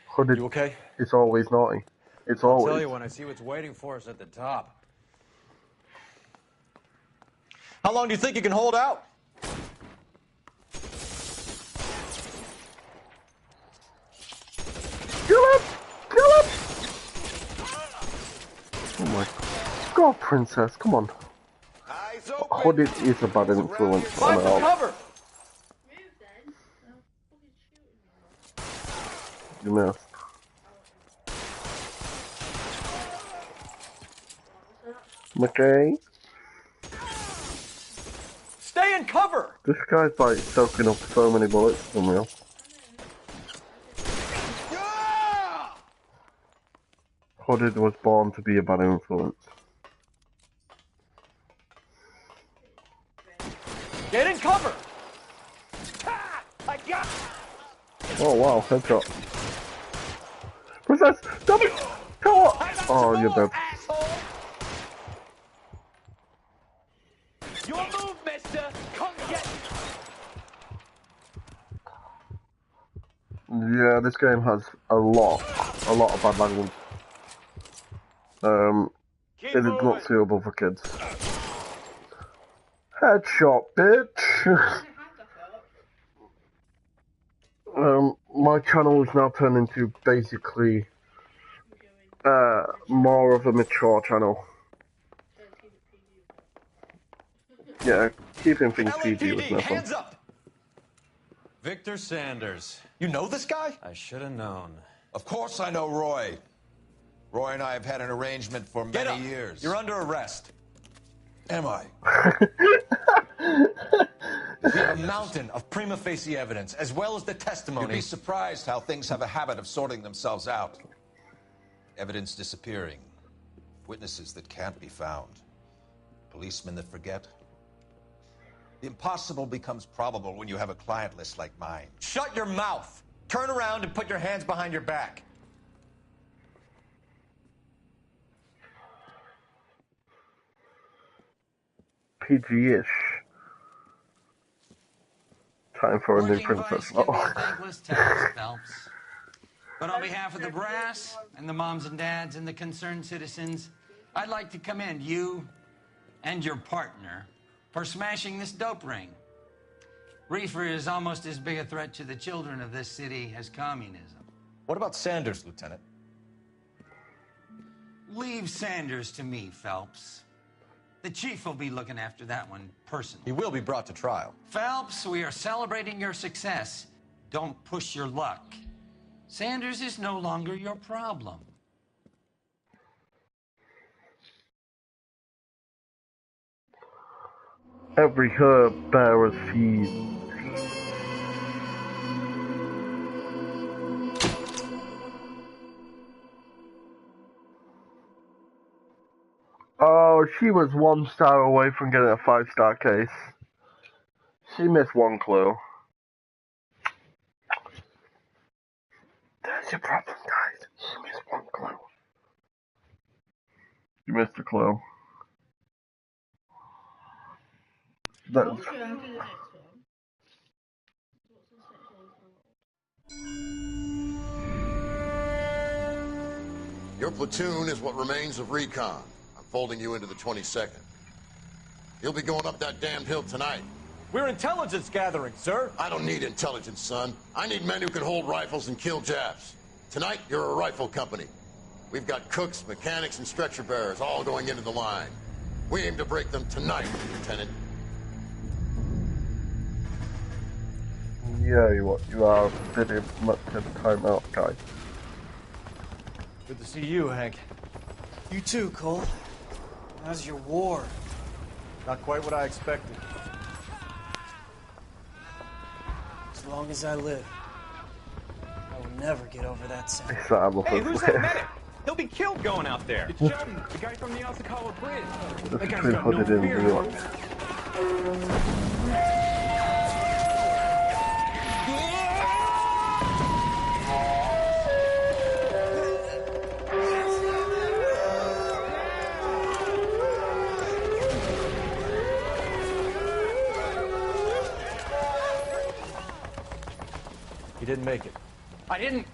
[SPEAKER 5] Hooded.
[SPEAKER 2] You okay?
[SPEAKER 5] It's always naughty. It's
[SPEAKER 2] I'll
[SPEAKER 5] always.
[SPEAKER 2] tell you when I see what's waiting for us at the top. How long do you think you can hold out?
[SPEAKER 5] Kill him! Kill him! Oh my God, princess, come on. Hooded is a bad influence on her.
[SPEAKER 2] Cover!
[SPEAKER 5] You missed. Okay.
[SPEAKER 2] Stay in cover!
[SPEAKER 5] This guy's like soaking up so many bullets from real. Hooded was born to be a bad influence.
[SPEAKER 2] Get in cover!
[SPEAKER 13] I got.
[SPEAKER 5] Oh wow, headshot. Princess, stop it! Come on! Oh, you're dead.
[SPEAKER 13] Your move, mister. Come get me.
[SPEAKER 5] Yeah, this game has a lot of bad language. It is not suitable for kids. Headshot, bitch! My channel is now turned into basically more of a mature channel. Yeah, keeping things PG was no fun.
[SPEAKER 2] Hands up! Victor Sanders. You know this guy? I should have known.
[SPEAKER 18] Of course I know Roy. Roy and I have had an arrangement for many years.
[SPEAKER 2] You're under arrest.
[SPEAKER 18] Am I?
[SPEAKER 3] We have a mountain of prima facie evidence, as well as the testimony.
[SPEAKER 18] You'd be surprised how things have a habit of sorting themselves out. Evidence disappearing. Witnesses that can't be found. Policemen that forget. The impossible becomes probable when you have a client list like mine.
[SPEAKER 3] Shut your mouth! Turn around and put your hands behind your back.
[SPEAKER 5] PG-ish. Time for a new princess.
[SPEAKER 1] Can be a thankless task, Phelps. But on behalf of the brass and the moms and dads and the concerned citizens, I'd like to commend you and your partner for smashing this dope ring. Reefer is almost as big a threat to the children of this city as communism.
[SPEAKER 3] What about Sanders, Lieutenant?
[SPEAKER 1] Leave Sanders to me, Phelps. The chief will be looking after that one personally.
[SPEAKER 3] He will be brought to trial.
[SPEAKER 1] Phelps, we are celebrating your success. Don't push your luck. Sanders is no longer your problem.
[SPEAKER 5] Every herb beareth seed. Oh, she was 1 star away from getting a 5-star case. She missed one clue. That's your problem, guys. She missed one clue. You missed a clue. That's...
[SPEAKER 19] Your platoon is what remains of recon. I'm folding you into the 22nd. You'll be going up that damned hill tonight.
[SPEAKER 3] We're intelligence gathering, sir.
[SPEAKER 19] I don't need intelligence, son. I need men who can hold rifles and kill Japs. Tonight, you're a rifle company. We've got cooks, mechanics, and stretcher bearers all going into the line. We aim to break them tonight, Lieutenant.
[SPEAKER 5] Yeah, you are pretty much in timeout, guys.
[SPEAKER 2] Good to see you, Hank.
[SPEAKER 20] You too, Cole. How's your war?
[SPEAKER 2] Not quite what I expected.
[SPEAKER 20] As long as I live, I will never get over that sound.
[SPEAKER 8] Hey, who's that medic? He'll be killed going out there. It's Jody, the guy from the Asakawa Bridge. That guy's got no fear.
[SPEAKER 2] He didn't make it.
[SPEAKER 21] I didn't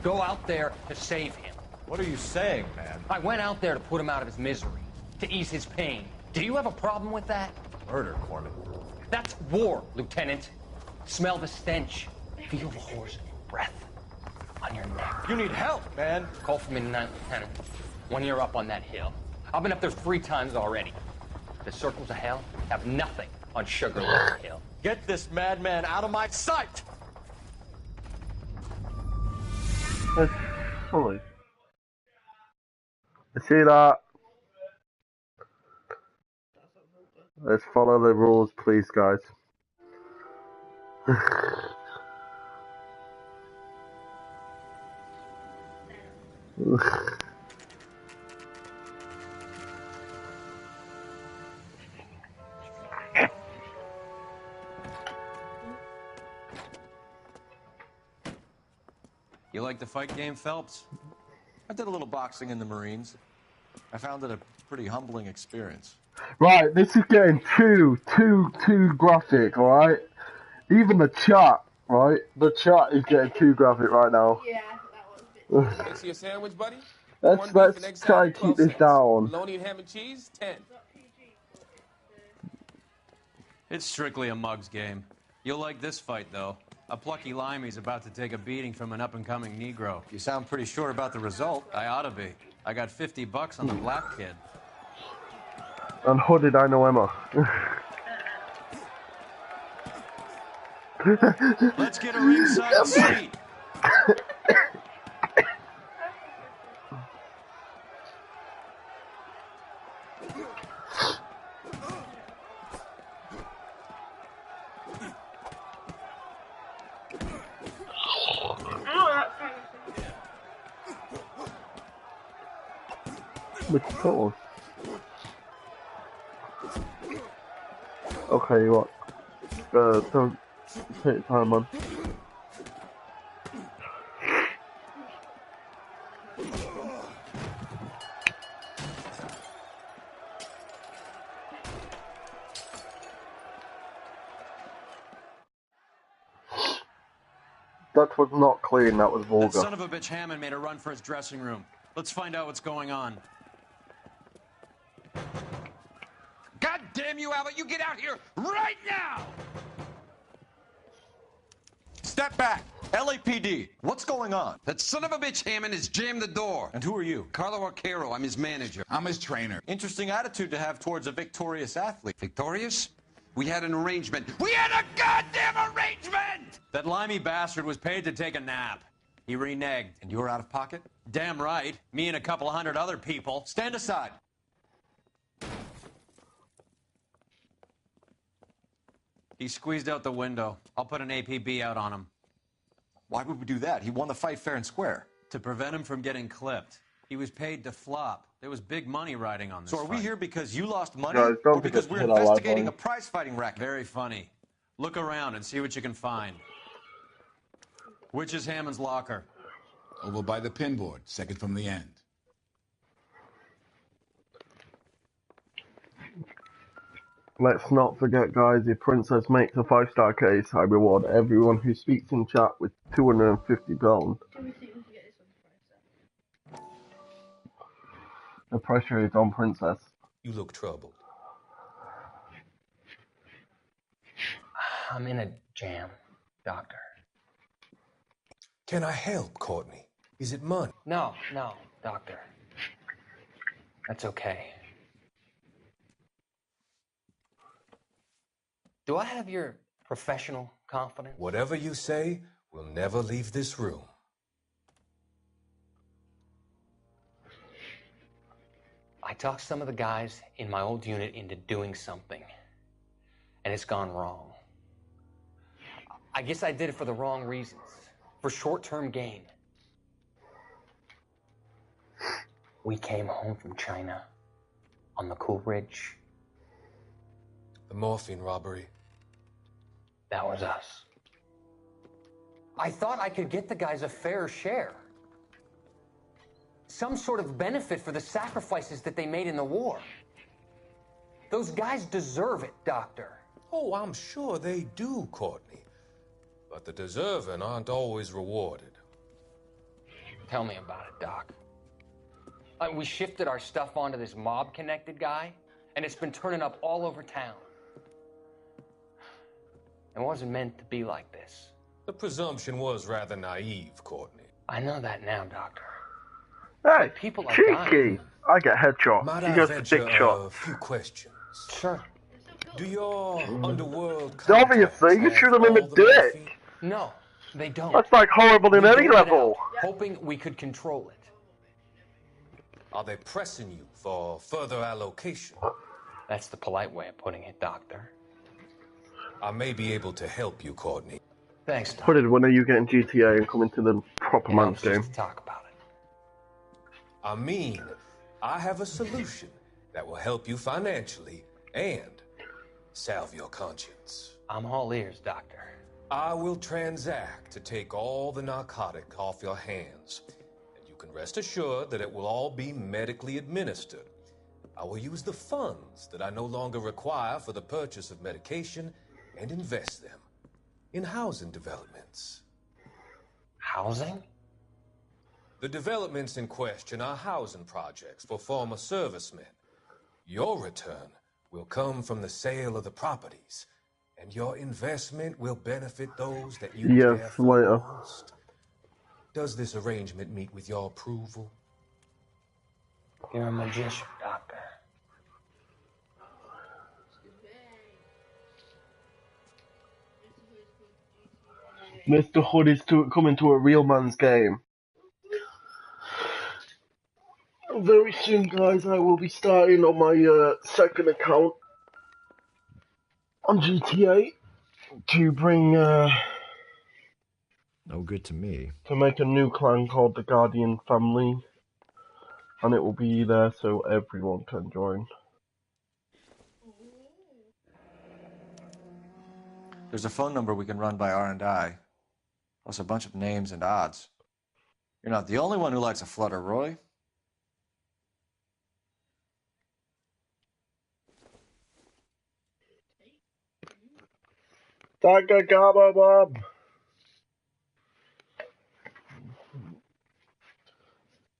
[SPEAKER 21] go out there to save him.
[SPEAKER 2] What are you saying, man?
[SPEAKER 21] I went out there to put him out of his misery, to ease his pain. Do you have a problem with that?
[SPEAKER 2] Murder, Corman.
[SPEAKER 21] That's war, Lieutenant. Smell the stench. Feel the horse's breath on your neck.
[SPEAKER 2] You need help, man.
[SPEAKER 21] Call for me tonight, Lieutenant. When you're up on that hill. I've been up there 3 times already. The circles of hell have nothing on Sugarloaf Hill.
[SPEAKER 2] Get this madman out of my sight!
[SPEAKER 5] Holy. I see that. Let's follow the rules, please, guys.
[SPEAKER 2] You like the fight game, Phelps? I did a little boxing in the Marines. I found it a pretty humbling experience.
[SPEAKER 5] Right, this is getting too graphic, alright? Even the chat, right? The chat is getting too graphic right now.
[SPEAKER 11] Yeah, that was a bit.
[SPEAKER 22] Makes you a sandwich, buddy?
[SPEAKER 5] Let's try and keep this down.
[SPEAKER 22] Bologna and ham and cheese, 10.
[SPEAKER 2] It's strictly a mug's game. You'll like this fight, though. A plucky limey's about to take a beating from an up-and-coming Negro. You sound pretty sure about the result. I ought to be. I got $50 on the black kid.
[SPEAKER 5] And how did I know Emma?
[SPEAKER 2] Let's get a ringside seat.
[SPEAKER 5] Look at that. Okay, what? Don't take time, man. That was not clean, that was vulgar.
[SPEAKER 2] That son of a bitch Hammond made a run for his dressing room. Let's find out what's going on.
[SPEAKER 1] God damn you, Albert, you get out here right now!
[SPEAKER 18] Step back! LAPD, what's going on?
[SPEAKER 1] That son of a bitch Hammond has jammed the door.
[SPEAKER 2] And who are you?
[SPEAKER 1] Carlo Arcaro, I'm his manager.
[SPEAKER 17] I'm his trainer.
[SPEAKER 2] Interesting attitude to have towards a victorious athlete.
[SPEAKER 1] Victorious? We had an arrangement. We had a goddamn arrangement!
[SPEAKER 2] That limey bastard was paid to take a nap. He reneged.
[SPEAKER 3] And you were out of pocket?
[SPEAKER 2] Damn right. Me and a couple 100 other people. Stand aside. He squeezed out the window. I'll put an APB out on him.
[SPEAKER 3] Why would we do that? He won the fight fair and square.
[SPEAKER 2] To prevent him from getting clipped. He was paid to flop. There was big money riding on this
[SPEAKER 3] So are we
[SPEAKER 2] fight.
[SPEAKER 3] here because you lost money?
[SPEAKER 5] Guys,
[SPEAKER 3] or because we're investigating a prize-fighting racket?
[SPEAKER 2] Very funny. Look around and see what you can find. Which is Hammond's locker?
[SPEAKER 17] Over by the pinboard, second from the end.
[SPEAKER 5] Let's not forget, guys, if Princess makes a 5-star case, I reward everyone who speaks in chat with £250. The pressure is on Princess.
[SPEAKER 17] You look troubled.
[SPEAKER 21] I'm in a jam, Doctor.
[SPEAKER 7] Can I help, Courtney? Is it money?
[SPEAKER 21] No, Doctor. That's okay. Do I have your professional confidence.
[SPEAKER 7] Whatever you say, we'll never leave this room.
[SPEAKER 21] I talked some of the guys in my old unit into doing something, and it's gone wrong. I guess I did it for the wrong reasons, for short-term gain. We came home from China on the Cool Ridge.
[SPEAKER 7] The morphine robbery.
[SPEAKER 21] That was us. I thought I could get the guys a fair share. Some sort of benefit for the sacrifices that they made in the war. Those guys deserve it, Doctor.
[SPEAKER 7] Oh, I'm sure they do, Courtney. But the deserving aren't always rewarded.
[SPEAKER 21] Tell me about it, Doc. We shifted our stuff onto this mob-connected guy, and it's been turning up all over town. It wasn't meant to be like this.
[SPEAKER 7] The presumption was rather naive, Courtney.
[SPEAKER 21] I know that now, Doctor.
[SPEAKER 5] Hey,
[SPEAKER 21] People are
[SPEAKER 5] cheeky.
[SPEAKER 21] dying.
[SPEAKER 5] I get headshot.
[SPEAKER 7] Might
[SPEAKER 5] He
[SPEAKER 7] I
[SPEAKER 5] goes for
[SPEAKER 7] venture
[SPEAKER 5] big shot.
[SPEAKER 7] a few questions?
[SPEAKER 21] Sure.
[SPEAKER 7] Do your underworld
[SPEAKER 5] Obviously, you shoot him in the dick.
[SPEAKER 21] No, they don't.
[SPEAKER 5] That's like horrible in
[SPEAKER 21] We
[SPEAKER 5] any
[SPEAKER 21] wrote it
[SPEAKER 5] level.
[SPEAKER 21] out, hoping we could control it.
[SPEAKER 7] Are they pressing you for further allocation?
[SPEAKER 21] That's the polite way of putting it, Doctor.
[SPEAKER 7] I may be able to help you, Courtney.
[SPEAKER 21] Thanks, Doc.
[SPEAKER 5] Put it, when are you getting GTA and coming to the proper man's game?
[SPEAKER 21] To talk about it.
[SPEAKER 7] I mean, I have a solution that will help you financially and salve your conscience.
[SPEAKER 21] I'm all ears, Doctor.
[SPEAKER 7] I will transact to take all the narcotic off your hands. And you can rest assured that it will all be medically administered. I will use the funds that I no longer require for the purchase of medication and invest them in housing developments.
[SPEAKER 21] Housing?
[SPEAKER 7] The developments in question are housing projects for former servicemen. Your return will come from the sale of the properties, and your investment will benefit those that you care
[SPEAKER 5] Yes,
[SPEAKER 7] for
[SPEAKER 5] later.
[SPEAKER 7] most. Does this arrangement meet with your approval?
[SPEAKER 21] You're a magician, Doctor.
[SPEAKER 5] Mr. Hood is coming to a real man's game. Very soon, guys, I will be starting on my second account on GTA to bring
[SPEAKER 3] No good to me.
[SPEAKER 5] to make a new clan called the Guardian Family, and it will be there so everyone can join.
[SPEAKER 3] There's a phone number we can run by R&I, plus a bunch of names and odds. You're not the only one who likes a flutter, Roy.
[SPEAKER 5] Bob.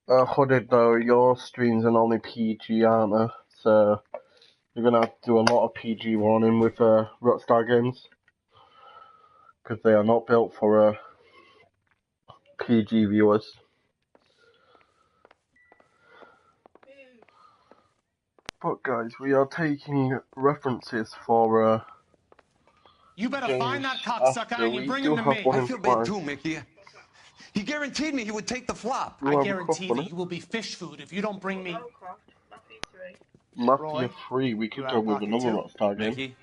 [SPEAKER 5] Hooded though, your streams are only PG, aren't they? So you're gonna have to do a lot of PG warning with Rockstar games, because they are not built for PG viewers. But guys, we are taking references for
[SPEAKER 4] You better
[SPEAKER 5] games
[SPEAKER 4] find that cocksucker
[SPEAKER 5] after.
[SPEAKER 4] and you
[SPEAKER 5] We
[SPEAKER 4] bring
[SPEAKER 5] do
[SPEAKER 4] him to
[SPEAKER 5] have
[SPEAKER 4] me.
[SPEAKER 5] one
[SPEAKER 1] I
[SPEAKER 5] in
[SPEAKER 1] feel bad
[SPEAKER 5] plan.
[SPEAKER 1] too, Mickey. He guaranteed me he would take the flop.
[SPEAKER 5] You
[SPEAKER 4] I
[SPEAKER 5] have a
[SPEAKER 4] guarantee
[SPEAKER 5] cup on
[SPEAKER 4] that
[SPEAKER 5] it?
[SPEAKER 4] you will be fish food if you don't bring me.
[SPEAKER 5] Mafia 3, we could go with another Rockstar game.
[SPEAKER 2] Mickey?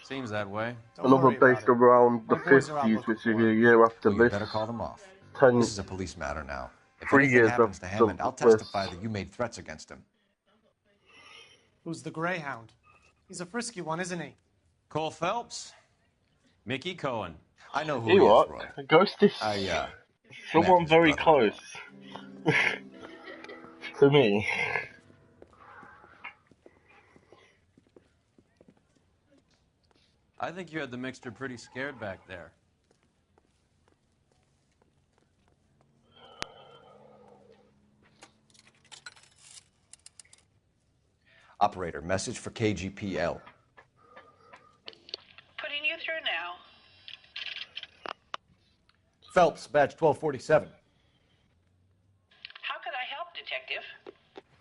[SPEAKER 2] Seems that way.
[SPEAKER 5] Another based around the
[SPEAKER 4] My boys are out
[SPEAKER 5] 50s,
[SPEAKER 4] looking
[SPEAKER 5] which is a year after
[SPEAKER 3] Well, you
[SPEAKER 5] this.
[SPEAKER 3] better call them off.
[SPEAKER 5] 10,
[SPEAKER 3] This is a police matter now. If
[SPEAKER 5] 3
[SPEAKER 3] anything
[SPEAKER 5] years
[SPEAKER 3] happens to
[SPEAKER 5] after
[SPEAKER 3] Hammond, I'll
[SPEAKER 5] this.
[SPEAKER 3] testify that you made threats against him.
[SPEAKER 4] Who's the Greyhound? He's a frisky one, isn't he?
[SPEAKER 2] Cole Phelps? Mickey Cohen.
[SPEAKER 3] I know who
[SPEAKER 5] You
[SPEAKER 3] he
[SPEAKER 5] what?
[SPEAKER 3] is, Roy.
[SPEAKER 5] Ghost is someone
[SPEAKER 3] met his
[SPEAKER 5] very
[SPEAKER 3] brother-in-law.
[SPEAKER 5] close to me.
[SPEAKER 2] I think you had the mixture pretty scared back there.
[SPEAKER 3] Operator, message for KGPL.
[SPEAKER 9] Putting you through now.
[SPEAKER 3] Phelps, badge 1247.
[SPEAKER 9] How could I help, Detective?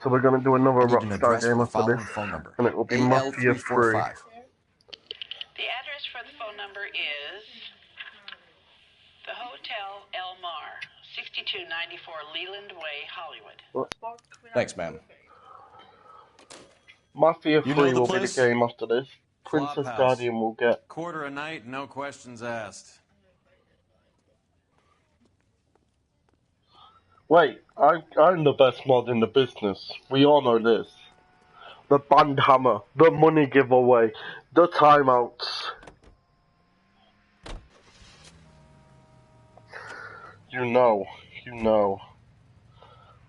[SPEAKER 5] So we're gonna do another
[SPEAKER 3] I need an
[SPEAKER 5] Rockstar
[SPEAKER 3] address
[SPEAKER 5] game
[SPEAKER 3] for the
[SPEAKER 5] after
[SPEAKER 3] following
[SPEAKER 5] this,
[SPEAKER 3] phone number.
[SPEAKER 5] and it will be Mafia 3.
[SPEAKER 9] The address for the phone number is the Hotel El Mar, 6294 Leland Way, Hollywood.
[SPEAKER 3] Thanks, ma'am.
[SPEAKER 5] Mafia
[SPEAKER 2] You
[SPEAKER 5] 3
[SPEAKER 2] know the
[SPEAKER 5] will be the
[SPEAKER 2] place?
[SPEAKER 5] game after this. Princess
[SPEAKER 2] Flophouse.
[SPEAKER 5] Guardian will get...
[SPEAKER 2] Quarter a night, no questions asked.
[SPEAKER 5] Wait, I'm the best mod in the business. We all know this. The band hammer, the money giveaway, the timeouts. You know.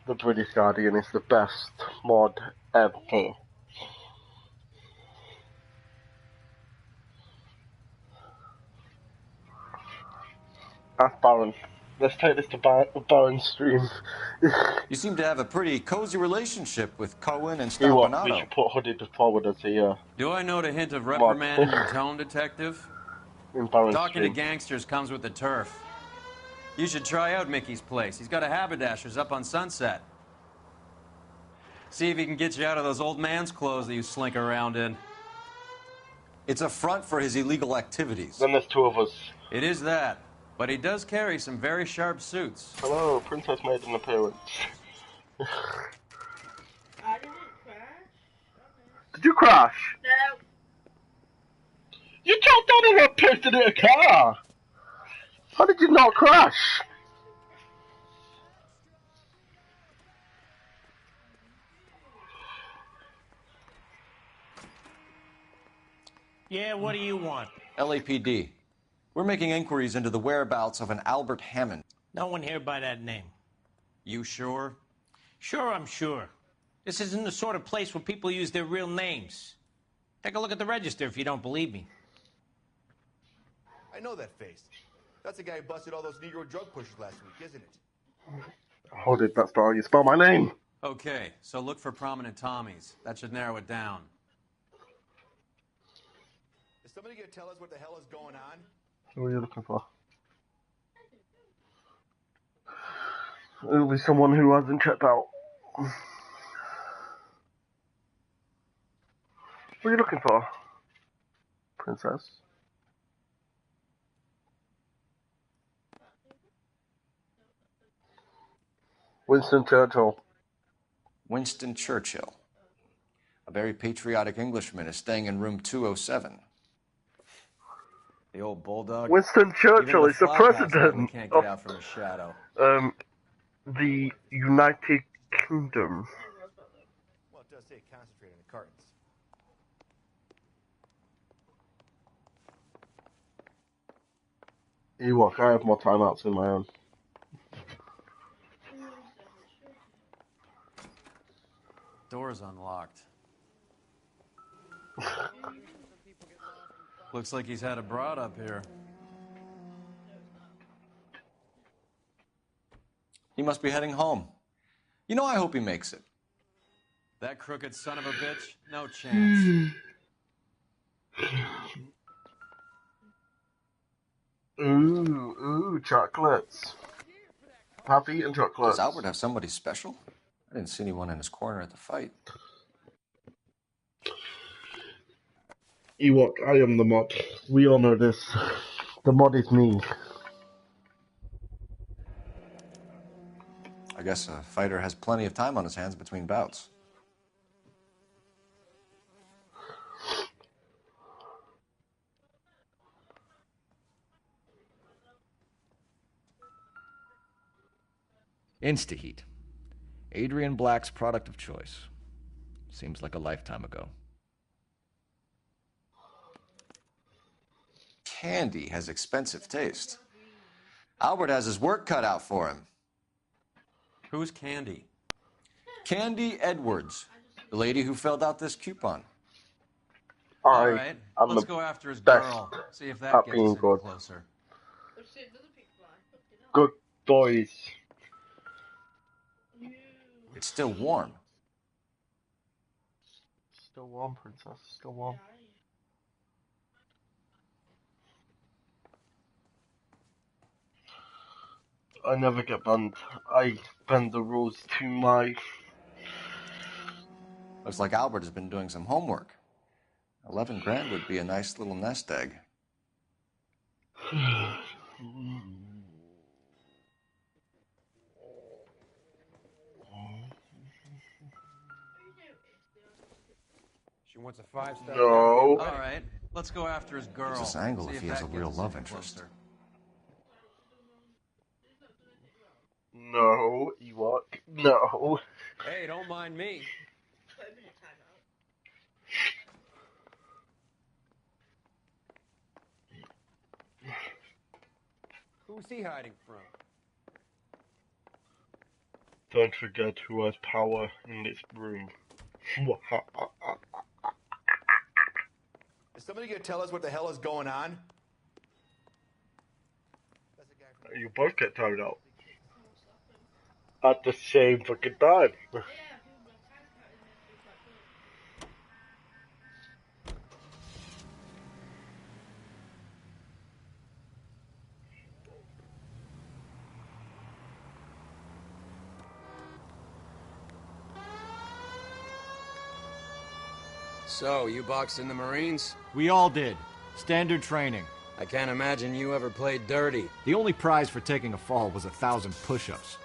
[SPEAKER 5] The British Guardian is the best mod ever. Ask Baron. Let's take this to Baron's stream.
[SPEAKER 3] You seem to have a pretty cozy relationship with Cohen and
[SPEAKER 5] You what? We
[SPEAKER 3] Stompanato.
[SPEAKER 5] should put Hoodie forward as the
[SPEAKER 2] Do I note a hint of
[SPEAKER 5] mod.
[SPEAKER 2] reprimand in your tone, Detective?
[SPEAKER 5] In Baron's
[SPEAKER 2] Talking to
[SPEAKER 5] stream.
[SPEAKER 2] gangsters comes with the turf. You should try out Mickey's place. He's got a haberdasher's up on Sunset. See if he can get you out of those old man's clothes that you slink around in.
[SPEAKER 3] It's a front for his illegal activities.
[SPEAKER 5] Then there's two of us.
[SPEAKER 2] It is that. But he does carry some very sharp suits.
[SPEAKER 5] Hello, Princess made an appearance.
[SPEAKER 11] I didn't crash.
[SPEAKER 5] Did you crash?
[SPEAKER 11] No.
[SPEAKER 5] You jumped out of a pissed in a car! How did you not crash?
[SPEAKER 6] Yeah, what do you want?
[SPEAKER 3] LAPD. We're making inquiries into the whereabouts of an Albert Hammond.
[SPEAKER 6] No one here by that name.
[SPEAKER 2] You sure?
[SPEAKER 6] Sure, I'm sure. This isn't the sort of place where people use their real names. Take a look at the register if you don't believe me.
[SPEAKER 14] I know that face. That's the guy who busted all those Negro drug pushers last week, isn't it?
[SPEAKER 5] How did that spell? You spell my name?
[SPEAKER 2] Okay, so look for prominent Tommies. That should narrow it down.
[SPEAKER 14] Is somebody gonna tell us what the hell is going on?
[SPEAKER 5] Who are you looking for? It'll be someone who hasn't checked out. What are you looking for? Princess? Winston Churchill.
[SPEAKER 3] Winston Churchill. A very patriotic Englishman is staying in room 207.
[SPEAKER 2] The old bulldog.
[SPEAKER 5] Winston Churchill is the president
[SPEAKER 2] can't get out from his shadow.
[SPEAKER 5] The United Kingdom.
[SPEAKER 14] Well, it does say concentrate on the cartons.
[SPEAKER 5] Ewok, I have more timeouts in my own.
[SPEAKER 2] Door's unlocked. Looks like he's had a broad up here.
[SPEAKER 3] He must be heading home. You know, I hope he makes it.
[SPEAKER 2] That crooked son of a bitch? No chance.
[SPEAKER 5] Ooh, chocolates. Have eaten chocolates.
[SPEAKER 3] Does Albert have somebody special? I didn't see anyone in his corner at the fight.
[SPEAKER 5] Ewok, I am the mod. We all know this. The mod is me.
[SPEAKER 3] I guess a fighter has plenty of time on his hands between bouts. Instaheat. Adrian Black's product of choice. Seems like a lifetime ago. Candy has expensive taste. Albert has his work cut out for him.
[SPEAKER 2] Who's Candy?
[SPEAKER 3] Candy Edwards, the lady who filled out this coupon.
[SPEAKER 2] All right, let's go after his girl. See if that gets us any closer.
[SPEAKER 5] Good boys.
[SPEAKER 3] It's still warm.
[SPEAKER 5] Still warm, princess. Still warm. I never get banned. I bend the rules to my...
[SPEAKER 3] Looks like Albert has been doing some homework. 11 grand would be a nice little nest egg.
[SPEAKER 2] She wants a 5-star.
[SPEAKER 5] No.
[SPEAKER 2] All right, let's go after his girl.
[SPEAKER 3] There's this angle
[SPEAKER 2] See
[SPEAKER 3] if he has a
[SPEAKER 2] that
[SPEAKER 3] real
[SPEAKER 2] gets us
[SPEAKER 3] love
[SPEAKER 2] any
[SPEAKER 3] interest.
[SPEAKER 2] closer.
[SPEAKER 5] No, Ewok. No.
[SPEAKER 2] Hey, don't mind me. Who's he hiding from?
[SPEAKER 5] Don't forget who has power in this room.
[SPEAKER 14] Is somebody gonna tell us what the hell is going on?
[SPEAKER 5] You both get timed out. At the same fucking time.
[SPEAKER 12] So, you boxed in the Marines?
[SPEAKER 10] We all did. Standard training.
[SPEAKER 12] I can't imagine you ever played dirty.
[SPEAKER 10] The only prize for taking a fall was 1,000 push-ups.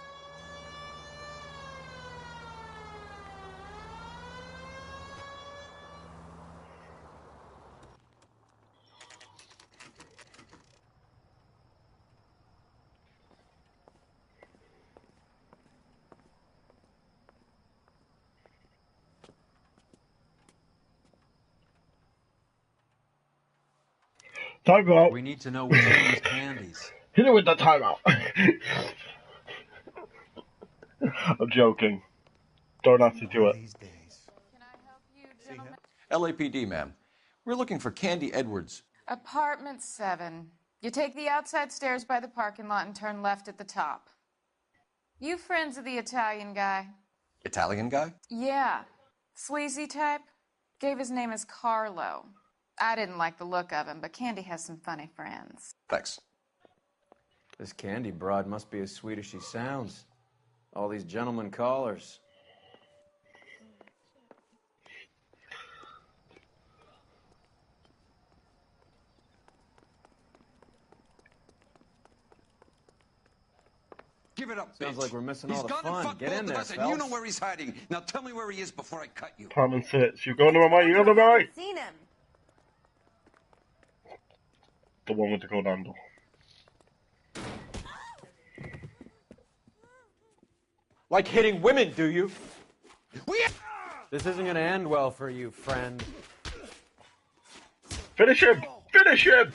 [SPEAKER 5] Timeout.
[SPEAKER 2] We need to know which one was Candy's.
[SPEAKER 5] Hit it with the timeout. I'm joking. Don't have to do it.
[SPEAKER 3] LAPD, ma'am. We're looking for Candy Edwards.
[SPEAKER 15] Apartment 7. You take the outside stairs by the parking lot and turn left at the top. You friends of the Italian guy?
[SPEAKER 3] Italian guy?
[SPEAKER 15] Yeah. Sleazy type? Gave his name as Carlo. I didn't like the look of him, but Candy has some funny friends.
[SPEAKER 3] Thanks.
[SPEAKER 2] This Candy broad must be as sweet as she sounds. All these gentlemen callers.
[SPEAKER 1] Give it up,
[SPEAKER 2] Sounds
[SPEAKER 1] bitch.
[SPEAKER 2] like we're missing
[SPEAKER 1] He's
[SPEAKER 2] all the
[SPEAKER 1] gone
[SPEAKER 2] fun.
[SPEAKER 1] and fucked
[SPEAKER 2] Get
[SPEAKER 1] both
[SPEAKER 2] in
[SPEAKER 1] of
[SPEAKER 2] there,
[SPEAKER 1] us, and you know
[SPEAKER 2] Phelps.
[SPEAKER 1] where he's hiding. Now tell me where he is before I cut you.
[SPEAKER 5] Apartment 6. You going to my You going to my
[SPEAKER 23] Seen him.
[SPEAKER 5] The one with the gold handle.
[SPEAKER 10] Like hitting women, do you?
[SPEAKER 2] This isn't going to end well for you, friend.
[SPEAKER 5] Finish him! Finish him!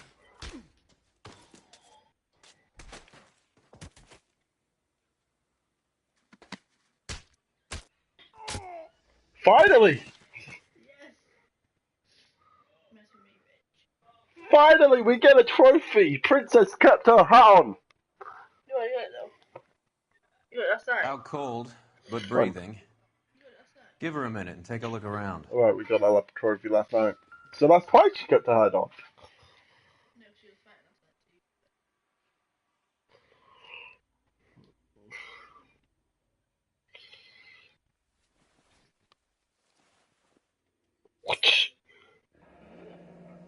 [SPEAKER 5] Finally! Finally, we get a trophy! Princess kept her hat on!
[SPEAKER 11] You got it though. You got outside.
[SPEAKER 2] Out cold, but breathing. Give her a minute and take a look around.
[SPEAKER 5] Alright, we got our trophy last night. So that's twice she kept her hat on.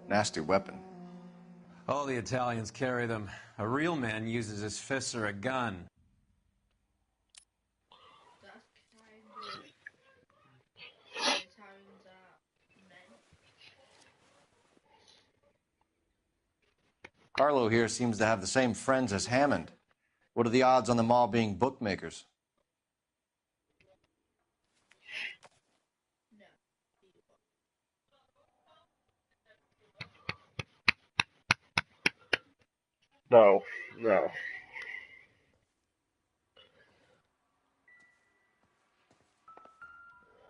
[SPEAKER 3] Nasty weapon.
[SPEAKER 2] All the Italians carry them. A real man uses his fists or a gun.
[SPEAKER 3] Carlo here seems to have the same friends as Hammond. What are the odds on them all being bookmakers?
[SPEAKER 5] No, no.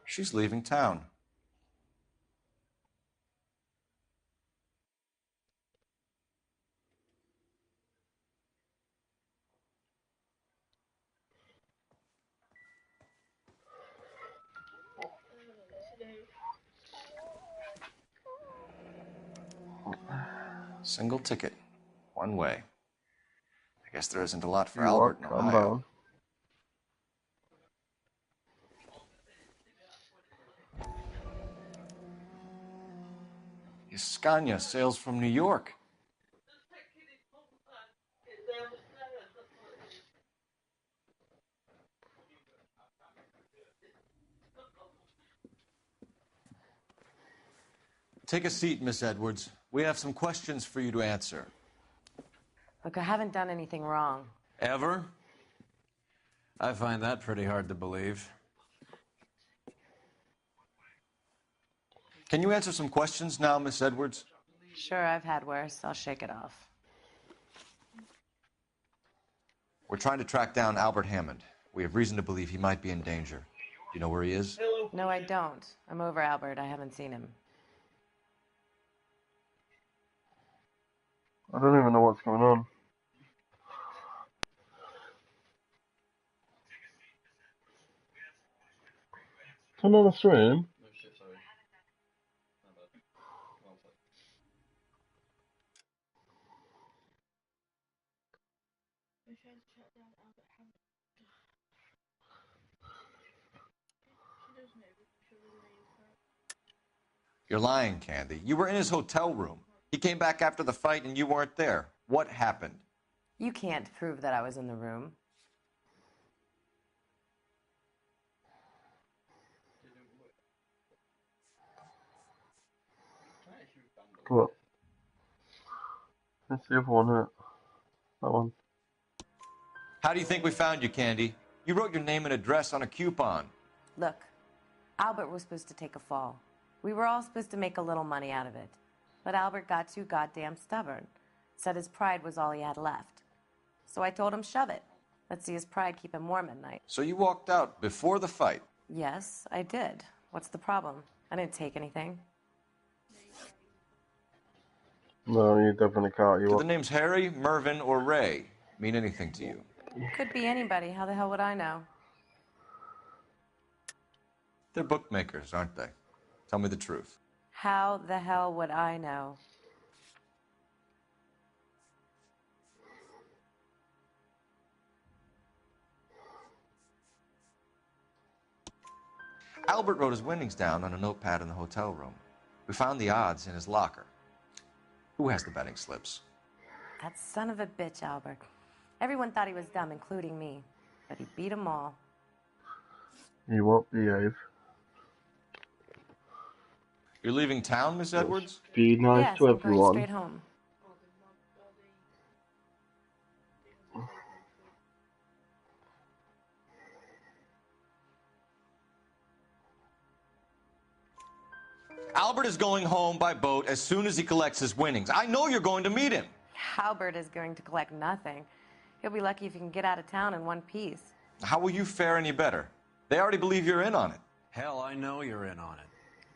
[SPEAKER 3] She's leaving town. Single ticket. One way. I guess there isn't a lot for Albert in Ohio. Scania sails from New York. Take a seat, Miss Edwards. We have some questions for you to answer.
[SPEAKER 13] Look, I haven't done anything wrong.
[SPEAKER 2] Ever? I find that pretty hard to believe.
[SPEAKER 3] Can you answer some questions now, Miss Edwards?
[SPEAKER 13] Sure, I've had worse. I'll shake it off.
[SPEAKER 3] We're trying to track down Albert Hammond. We have reason to believe he might be in danger. Do you know where he is?
[SPEAKER 13] No, I don't. I'm over Albert. I haven't seen him.
[SPEAKER 5] I don't even know what's going on. Turn on the stream.
[SPEAKER 3] You're lying, Candy. You were in his hotel room. He came back after the fight and you weren't there. What happened?
[SPEAKER 13] You can't prove that I was in the room.
[SPEAKER 5] What? That's the other one, huh? That one.
[SPEAKER 3] How do you think we found you, Candy? You wrote your name and address on a coupon.
[SPEAKER 13] Look, Albert was supposed to take a fall. We were all supposed to make a little money out of it. But Albert got too goddamn stubborn. Said his pride was all he had left. So I told him, shove it. Let's see his pride keep him warm at night.
[SPEAKER 3] So you walked out before the fight?
[SPEAKER 13] Yes, I did. What's the problem? I didn't take anything.
[SPEAKER 5] No, you definitely can't.
[SPEAKER 3] Do the names Harry, Mervyn, or Ray mean anything to you?
[SPEAKER 13] Could be anybody. How the hell would I know?
[SPEAKER 3] They're bookmakers, aren't they? Tell me the truth.
[SPEAKER 13] How the hell would I know?
[SPEAKER 3] Albert wrote his winnings down on a notepad in the hotel room. We found the odds in his locker. Who has the betting slips?
[SPEAKER 13] That son of a bitch, Albert. Everyone thought he was dumb, including me. But he beat them all.
[SPEAKER 5] You won't behave.
[SPEAKER 3] You're leaving town, Miss Edwards?
[SPEAKER 5] Be nice
[SPEAKER 13] yes,
[SPEAKER 5] to
[SPEAKER 13] I'm
[SPEAKER 5] everyone.
[SPEAKER 13] going straight home.
[SPEAKER 3] Albert is going home by boat as soon as he collects his winnings. I know you're going to meet him.
[SPEAKER 13] Albert is going to collect nothing. He'll be lucky if he can get out of town in one piece.
[SPEAKER 3] How will you fare any better? They already believe you're in on it.
[SPEAKER 2] Hell, I know you're in on it.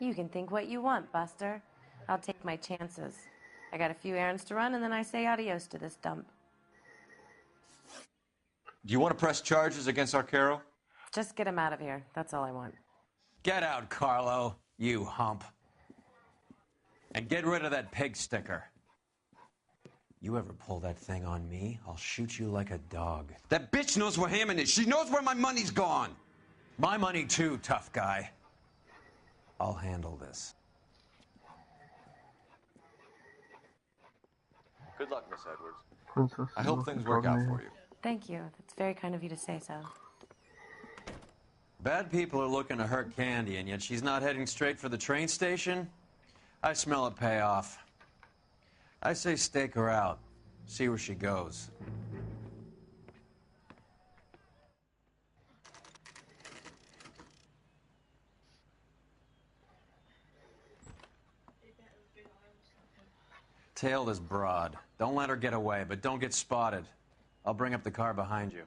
[SPEAKER 13] You can think what you want, Buster. I'll take my chances. I got a few errands to run, and then I say adios to this dump.
[SPEAKER 3] Do you want to press charges against Arcaro?
[SPEAKER 13] Just get him out of here. That's all I want.
[SPEAKER 2] Get out, Carlo, you hump. And get rid of that pig sticker. You ever pull that thing on me, I'll shoot you like a dog.
[SPEAKER 12] That bitch knows where Hammond is. She knows where my money's gone.
[SPEAKER 2] My money too, tough guy. I'll handle this.
[SPEAKER 3] Good luck, Miss Edwards.
[SPEAKER 5] Princess,
[SPEAKER 3] I hope things work out for you.
[SPEAKER 13] Thank you. That's very kind of you to say so.
[SPEAKER 2] Bad people are looking to hurt Candy, and yet she's not heading straight for the train station? I smell a payoff. I say stake her out. See where she goes. Tail this broad. Don't let her get away, but don't get spotted. I'll bring up the car behind you.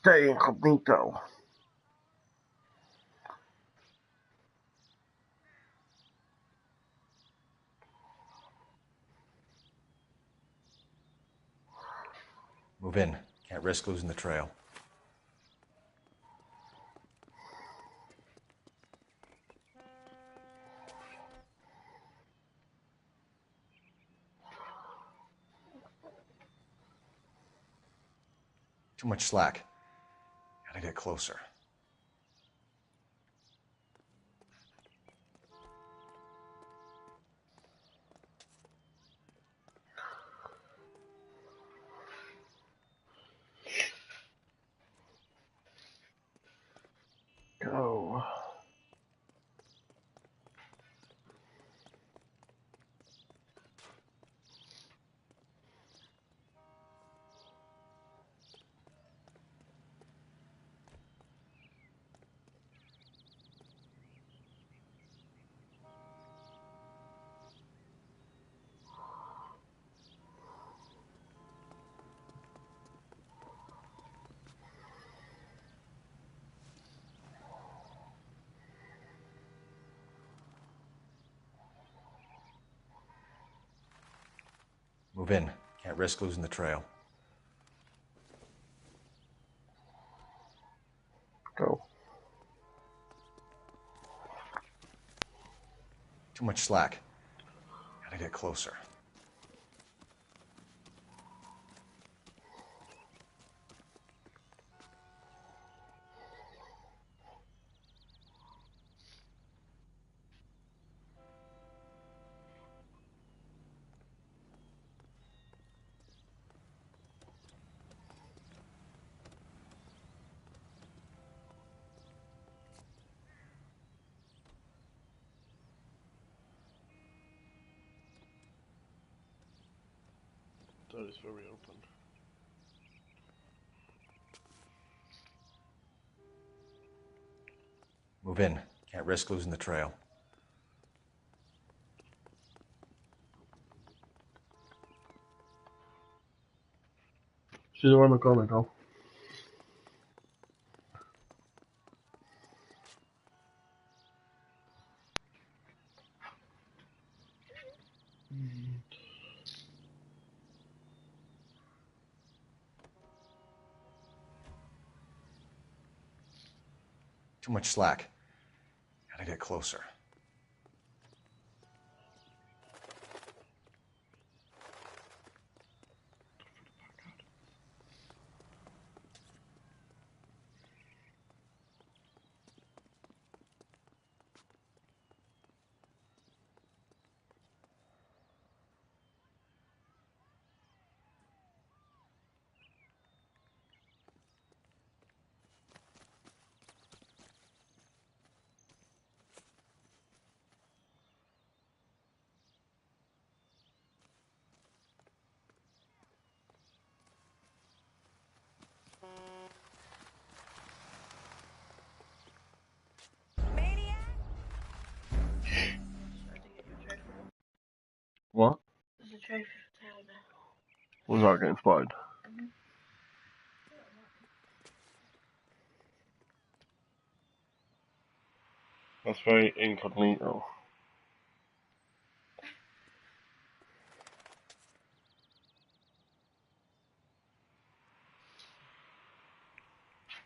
[SPEAKER 5] Stay incognito.
[SPEAKER 3] Move in. Can't risk losing the trail. Too much slack. Gotta get closer.
[SPEAKER 5] Go.
[SPEAKER 3] Move in. Can't risk losing the trail.
[SPEAKER 5] Go.
[SPEAKER 3] Too much slack. Gotta get closer.
[SPEAKER 5] That is very open.
[SPEAKER 3] Move in. Can't risk losing the trail.
[SPEAKER 5] She's around the corner, go.
[SPEAKER 3] Too much slack. Gotta get closer.
[SPEAKER 5] What?
[SPEAKER 11] There's a trophy for Taylor.
[SPEAKER 5] Was that getting spotted? That's very incognito.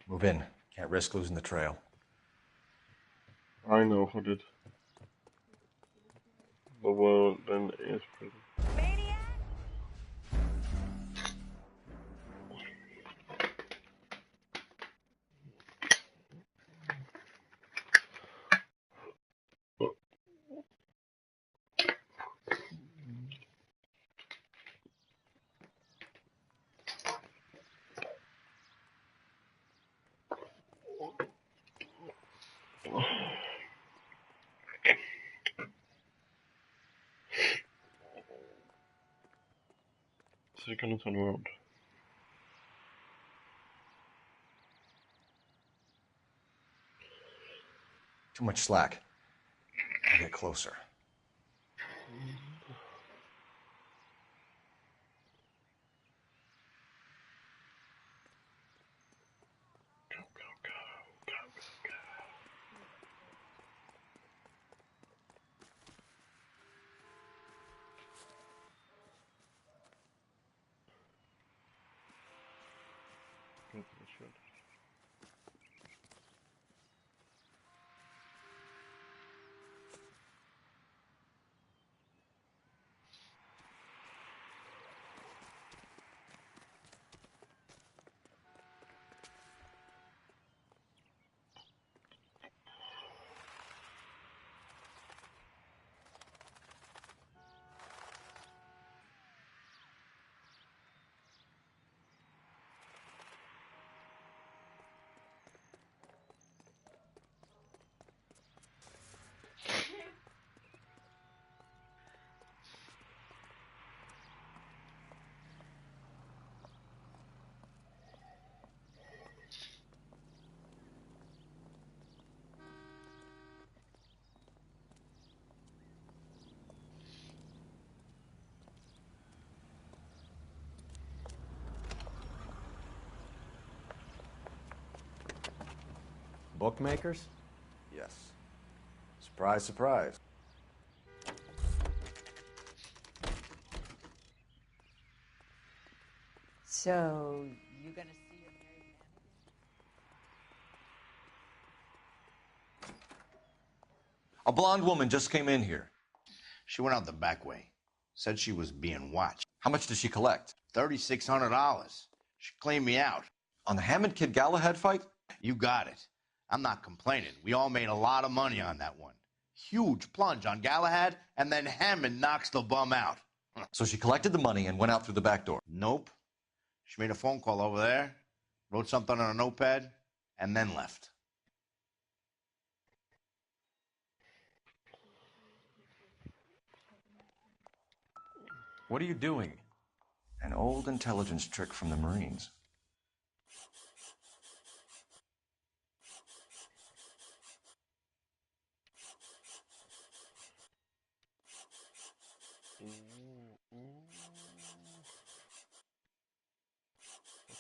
[SPEAKER 3] Move in. Can't risk losing the trail.
[SPEAKER 5] I know who did. But well, then it is pretty. So you're gonna turn around.
[SPEAKER 3] Too much slack. Gotta get closer.
[SPEAKER 5] Go to the shed.
[SPEAKER 2] bookmakers?
[SPEAKER 10] Yes. Surprise, surprise.
[SPEAKER 13] So, you gonna see your married man again?
[SPEAKER 3] A blonde woman just came in here.
[SPEAKER 14] She went out the back way. Said she was being watched.
[SPEAKER 3] How much did she collect?
[SPEAKER 14] $3,600. She cleaned me out.
[SPEAKER 3] On the Hammond Kid Galahad fight?
[SPEAKER 14] You got it. I'm not complaining. We all made a lot of money on that one. Huge plunge on Galahad, and then Hammond knocks the bum out.
[SPEAKER 3] So she collected the money and went out through the back door?
[SPEAKER 14] Nope. She made a phone call over there, wrote something on a notepad, and then left.
[SPEAKER 2] What are you doing?
[SPEAKER 3] An old intelligence trick from the Marines.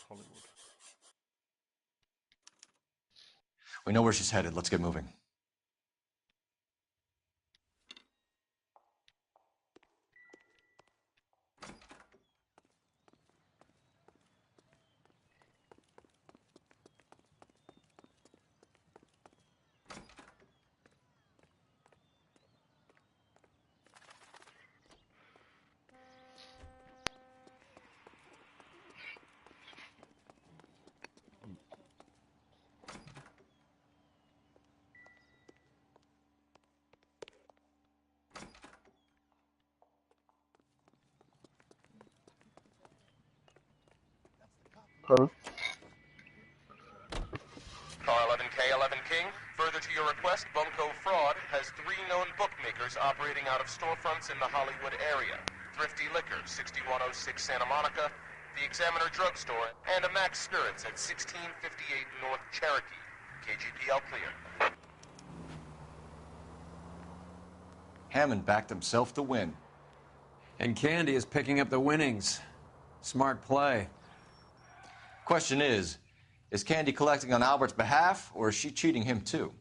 [SPEAKER 5] Hollywood.
[SPEAKER 3] We know where she's headed. Let's get moving.
[SPEAKER 5] Huh?
[SPEAKER 16] Car 11K, 11 King. Further to your request, Bunko Fraud has 3 known bookmakers operating out of storefronts in the Hollywood area. Thrifty Liquor, 6106 Santa Monica, the Examiner Drugstore, and a Max Spirits at 1658 North Cherokee. KGPL clear.
[SPEAKER 3] Hammond backed himself to win.
[SPEAKER 2] And Candy is picking up the winnings. Smart play.
[SPEAKER 3] Question is Candy collecting on Albert's behalf, or is she cheating him too?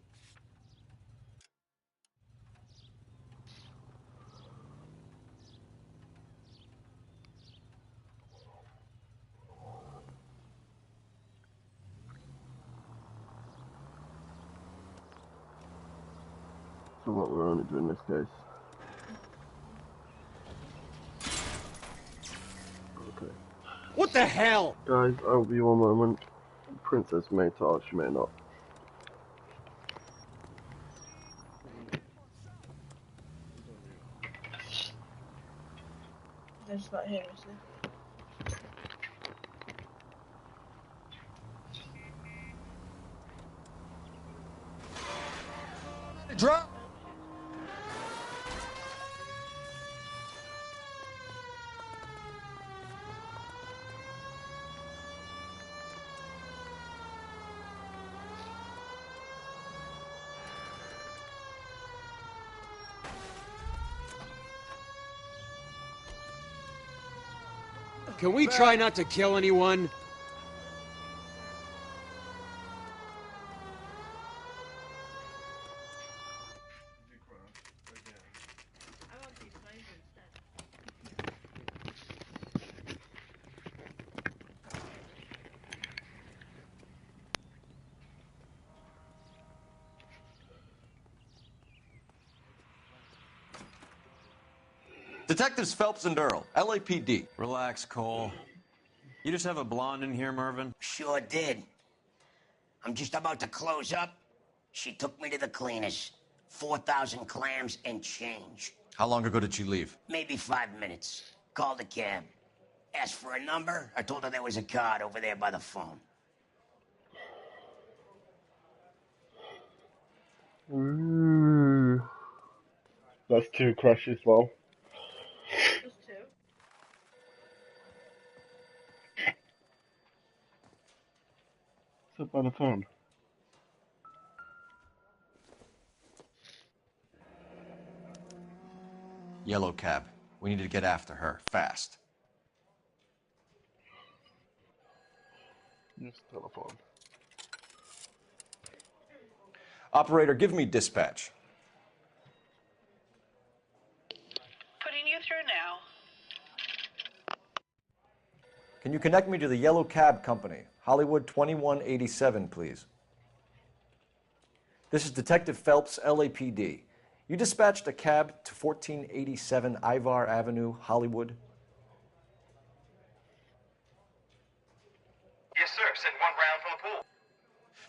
[SPEAKER 5] So what we're only doing in this case. Okay.
[SPEAKER 20] What the hell?
[SPEAKER 5] Guys, I'll be one moment. Princess may talk, she may not.
[SPEAKER 11] That's not here, is it?
[SPEAKER 3] Drop!
[SPEAKER 12] Can we try not to kill anyone?
[SPEAKER 3] Detectives Phelps and Earl, LAPD.
[SPEAKER 2] Relax, Cole. You just have a blonde in here, Mervyn?
[SPEAKER 19] Sure did. I'm just about to close up. She took me to the cleaners. 4,000 clams and change.
[SPEAKER 3] How long ago did she leave?
[SPEAKER 19] Maybe 5 minutes. Called a cab. Asked for a number. I told her there was a card over there by the phone.
[SPEAKER 5] Ooh. That's 2 crashes, well.
[SPEAKER 11] Just 2.
[SPEAKER 5] What's up by the phone?
[SPEAKER 3] Yellow cab. We need to get after her, fast.
[SPEAKER 5] Yes, telephone.
[SPEAKER 10] Operator, give me dispatch.
[SPEAKER 9] Putting you through now.
[SPEAKER 10] Can you connect me to the Yellow Cab Company, Hollywood 2187, please? This is Detective Phelps, LAPD. You dispatched a cab to 1487 Ivar Avenue, Hollywood?
[SPEAKER 8] Yes, sir. Send one round from the pool.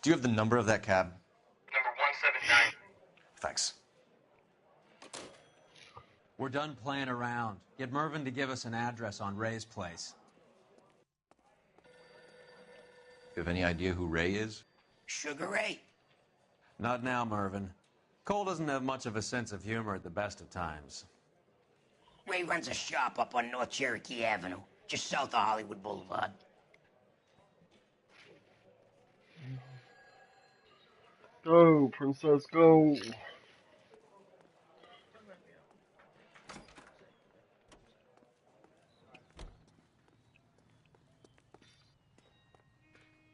[SPEAKER 3] Do you have the number of that cab?
[SPEAKER 8] Number 179.
[SPEAKER 3] Thanks.
[SPEAKER 2] We're done playing around. Get Mervyn to give us an address on Ray's place.
[SPEAKER 3] You have any idea who Ray is?
[SPEAKER 19] Sugar Ray?
[SPEAKER 2] Not now, Mervyn. Cole doesn't have much of a sense of humor at the best of times.
[SPEAKER 19] Ray runs a shop up on North Cherokee Avenue, just south of Hollywood Boulevard.
[SPEAKER 5] Go, princess, go.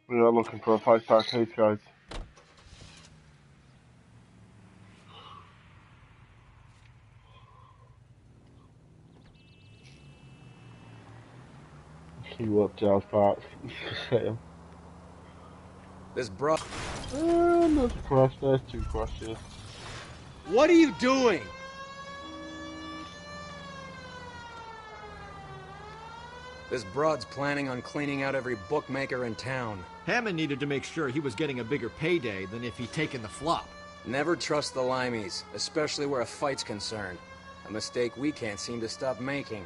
[SPEAKER 5] We are looking for a 5-star case, guys. You up, Jazz Fox?
[SPEAKER 12] This bro.
[SPEAKER 5] There's a crush. There's two crushes.
[SPEAKER 12] What are you doing? This broad's planning on cleaning out every bookmaker in town.
[SPEAKER 10] Hammond needed to make sure he was getting a bigger payday than if he'd taken the flop.
[SPEAKER 12] Never trust the limeys, especially where a fight's concerned. A mistake we can't seem to stop making.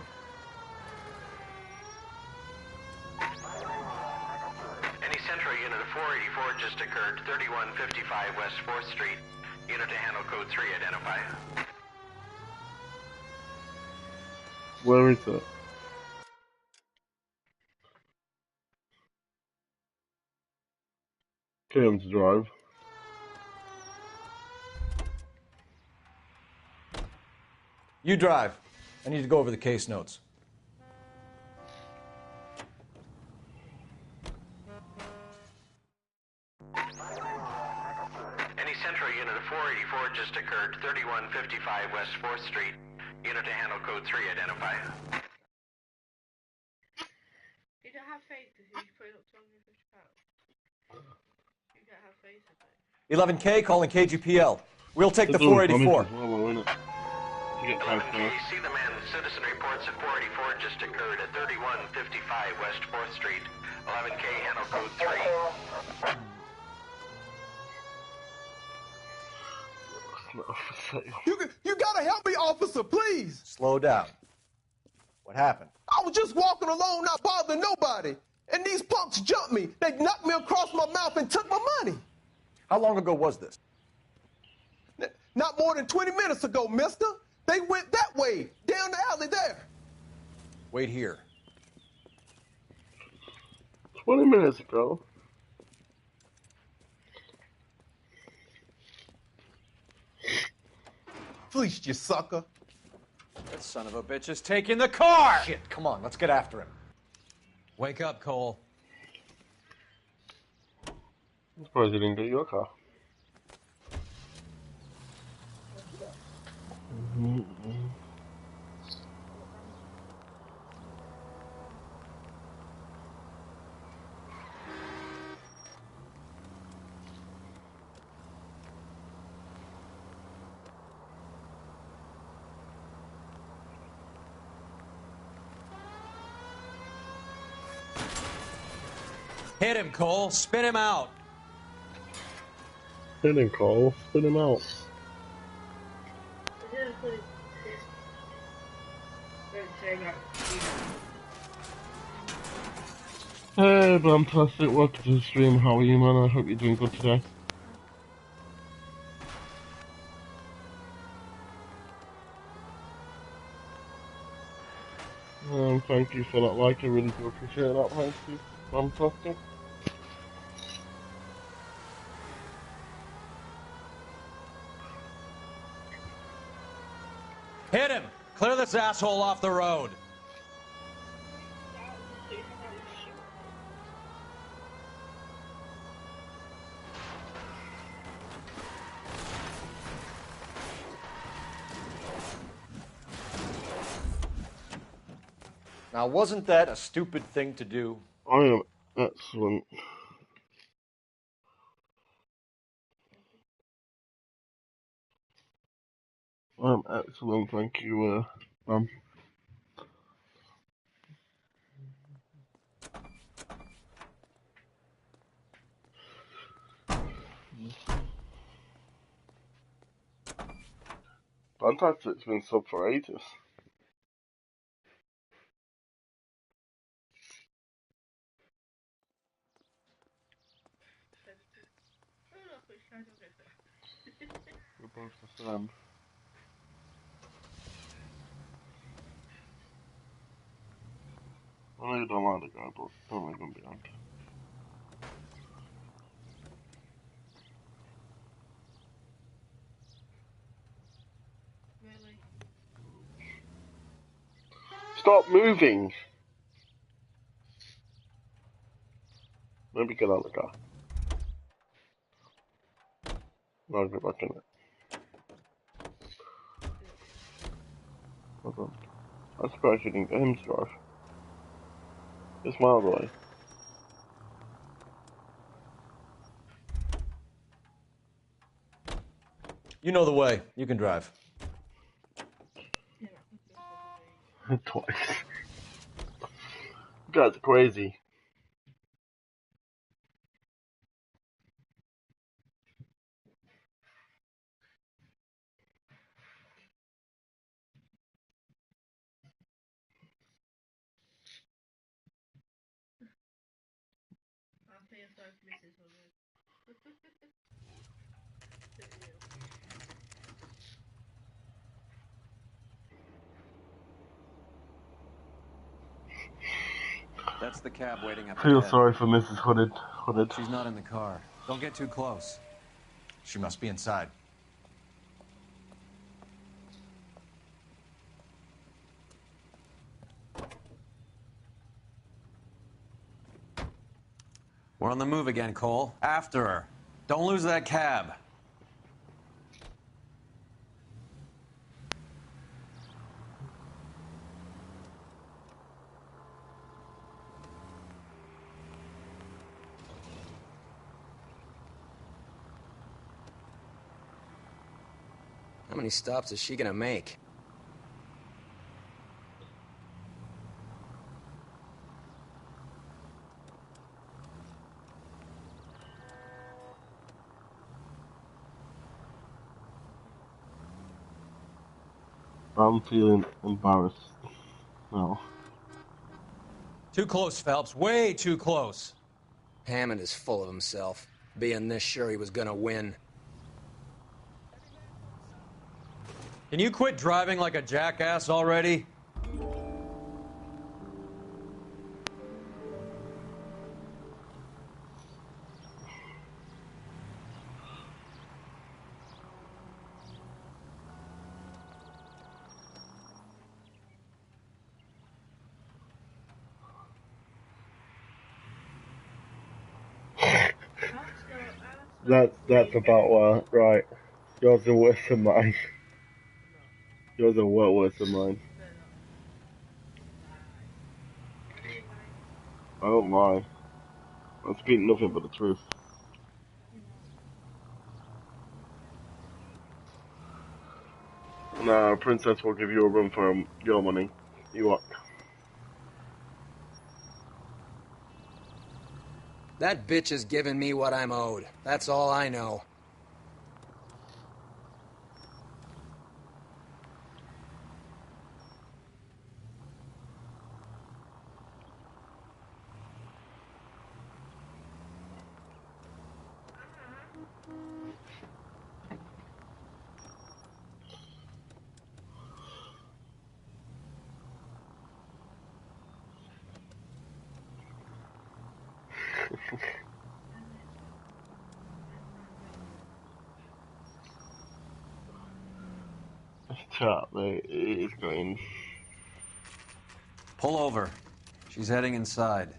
[SPEAKER 8] Any Central unit of 484 just occurred. 3155 West 4th Street. Unit to handle code 3, identify.
[SPEAKER 5] Where is it? Tim's drive.
[SPEAKER 10] You drive. I need to go over the case notes.
[SPEAKER 8] Any Central unit of 484 just occurred. 3155 West 4th Street. Unit to handle code 3, identify.
[SPEAKER 11] You don't have faith if you put it up to £250. You don't have faith in it.
[SPEAKER 10] 11K, calling KGPL. We'll take the 484.
[SPEAKER 8] 11K, see the man. Citizen reports that 484 just occurred at 3155 West 4th Street. 11K, handle code 3.
[SPEAKER 22] You gotta help me, officer, please.
[SPEAKER 10] Slow down. What happened?
[SPEAKER 22] I was just walking along, not bothering nobody. And these punks jumped me. They knocked me across my mouth and took my money.
[SPEAKER 10] How long ago was this?
[SPEAKER 22] Not more than 20 minutes ago, mister. They went that way, down the alley there.
[SPEAKER 10] Wait here.
[SPEAKER 5] 20 minutes ago.
[SPEAKER 22] Fleeced you, sucker.
[SPEAKER 2] That son of a bitch is taking the car!
[SPEAKER 10] Shit, come on, let's get after him.
[SPEAKER 2] Wake up, Cole.
[SPEAKER 5] I'm surprised you didn't get your car.
[SPEAKER 2] Hit him, Cole. Spin him out.
[SPEAKER 5] Hit him, Cole. Spin him out. Hey, fantastic. Welcome to the stream. How are you, man? I hope you're doing good today. Thank you for that like. I really do appreciate that. Thank you. Fantastic.
[SPEAKER 2] Hit him. Clear this asshole off the road.
[SPEAKER 10] Now, wasn't that a stupid thing to do?
[SPEAKER 5] I am excellent. I'm excellent, thank you, ma'am. Fantastic's been sub for ages. We're both the same. I know you don't like the guy, but don't leave him behind.
[SPEAKER 11] Really?
[SPEAKER 5] Stop moving! Maybe get out of the car. I'll get back in it. Hold on. I'm surprised you didn't get him to drive. It's miles away.
[SPEAKER 10] You know the way. You can drive.
[SPEAKER 5] Twice. You guys are crazy.
[SPEAKER 11] I'm feeling sorry for Mrs. Hood.
[SPEAKER 2] That's the cab waiting up
[SPEAKER 5] Feel
[SPEAKER 2] ahead.
[SPEAKER 5] sorry for Mrs. Hooded.
[SPEAKER 2] She's not in the car. Don't get too close.
[SPEAKER 3] She must be inside.
[SPEAKER 2] We're on the move again, Cole. After her. Don't lose that cab.
[SPEAKER 12] How many stops is she gonna make?
[SPEAKER 5] I'm feeling embarrassed now.
[SPEAKER 2] Too close, Phelps. Way too close.
[SPEAKER 12] Hammond is full of himself, being this sure he was gonna win.
[SPEAKER 2] Can you quit driving like a jackass already?
[SPEAKER 5] That's about right. Yours are worse than mine. Yours are well worse than mine. I don't lie. I speak nothing but the truth. Nah, Princess will give you a run for your money. You what?
[SPEAKER 12] That bitch is giving me what I'm owed. That's all I know.
[SPEAKER 5] Chat, mate, it is going.
[SPEAKER 2] Pull over. She's heading inside.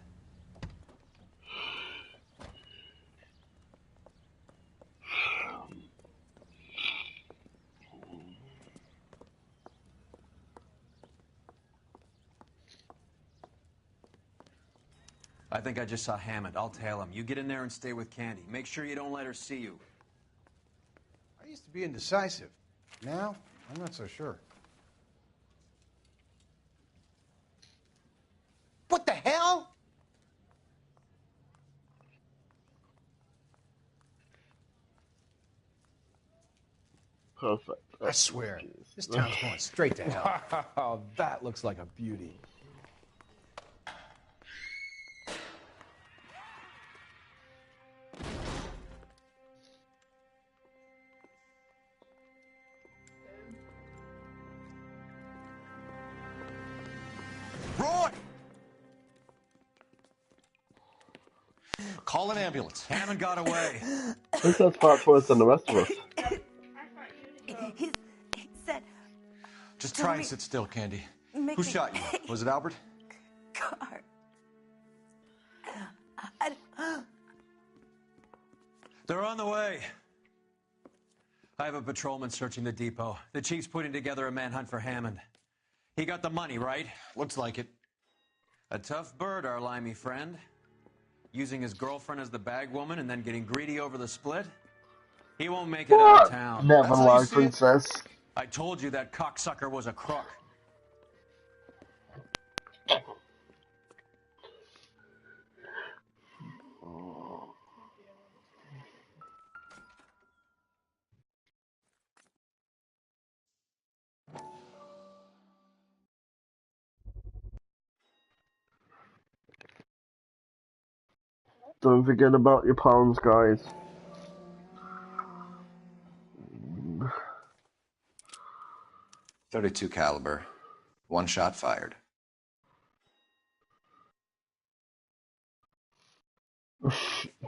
[SPEAKER 2] I think I just saw Hammond. I'll tail him. You get in there and stay with Candy. Make sure you don't let her see you.
[SPEAKER 17] I used to be indecisive. Now, I'm not so sure.
[SPEAKER 12] What the hell?
[SPEAKER 5] Perfect.
[SPEAKER 17] I swear, this town's going straight to hell. Wow, that looks like a beauty.
[SPEAKER 3] Roy! Call an ambulance.
[SPEAKER 2] Hammond got away.
[SPEAKER 5] This sounds far worse than the rest of us.
[SPEAKER 13] He said...
[SPEAKER 3] Just try and sit still, Candy. Who shot you? Was it Albert?
[SPEAKER 13] Car.
[SPEAKER 2] They're on the way. I have a patrolman searching the depot. The chief's putting together a manhunt for Hammond. He got the money, right?
[SPEAKER 3] Looks like it.
[SPEAKER 2] A tough bird, our limey friend. Using his girlfriend as the bag woman and then getting greedy over the split. He won't make it out of town.
[SPEAKER 5] Never mind, princess.
[SPEAKER 2] I told you that cocksucker was a crook.
[SPEAKER 5] Don't forget about your pounds, guys.
[SPEAKER 3] .32 caliber. One shot fired.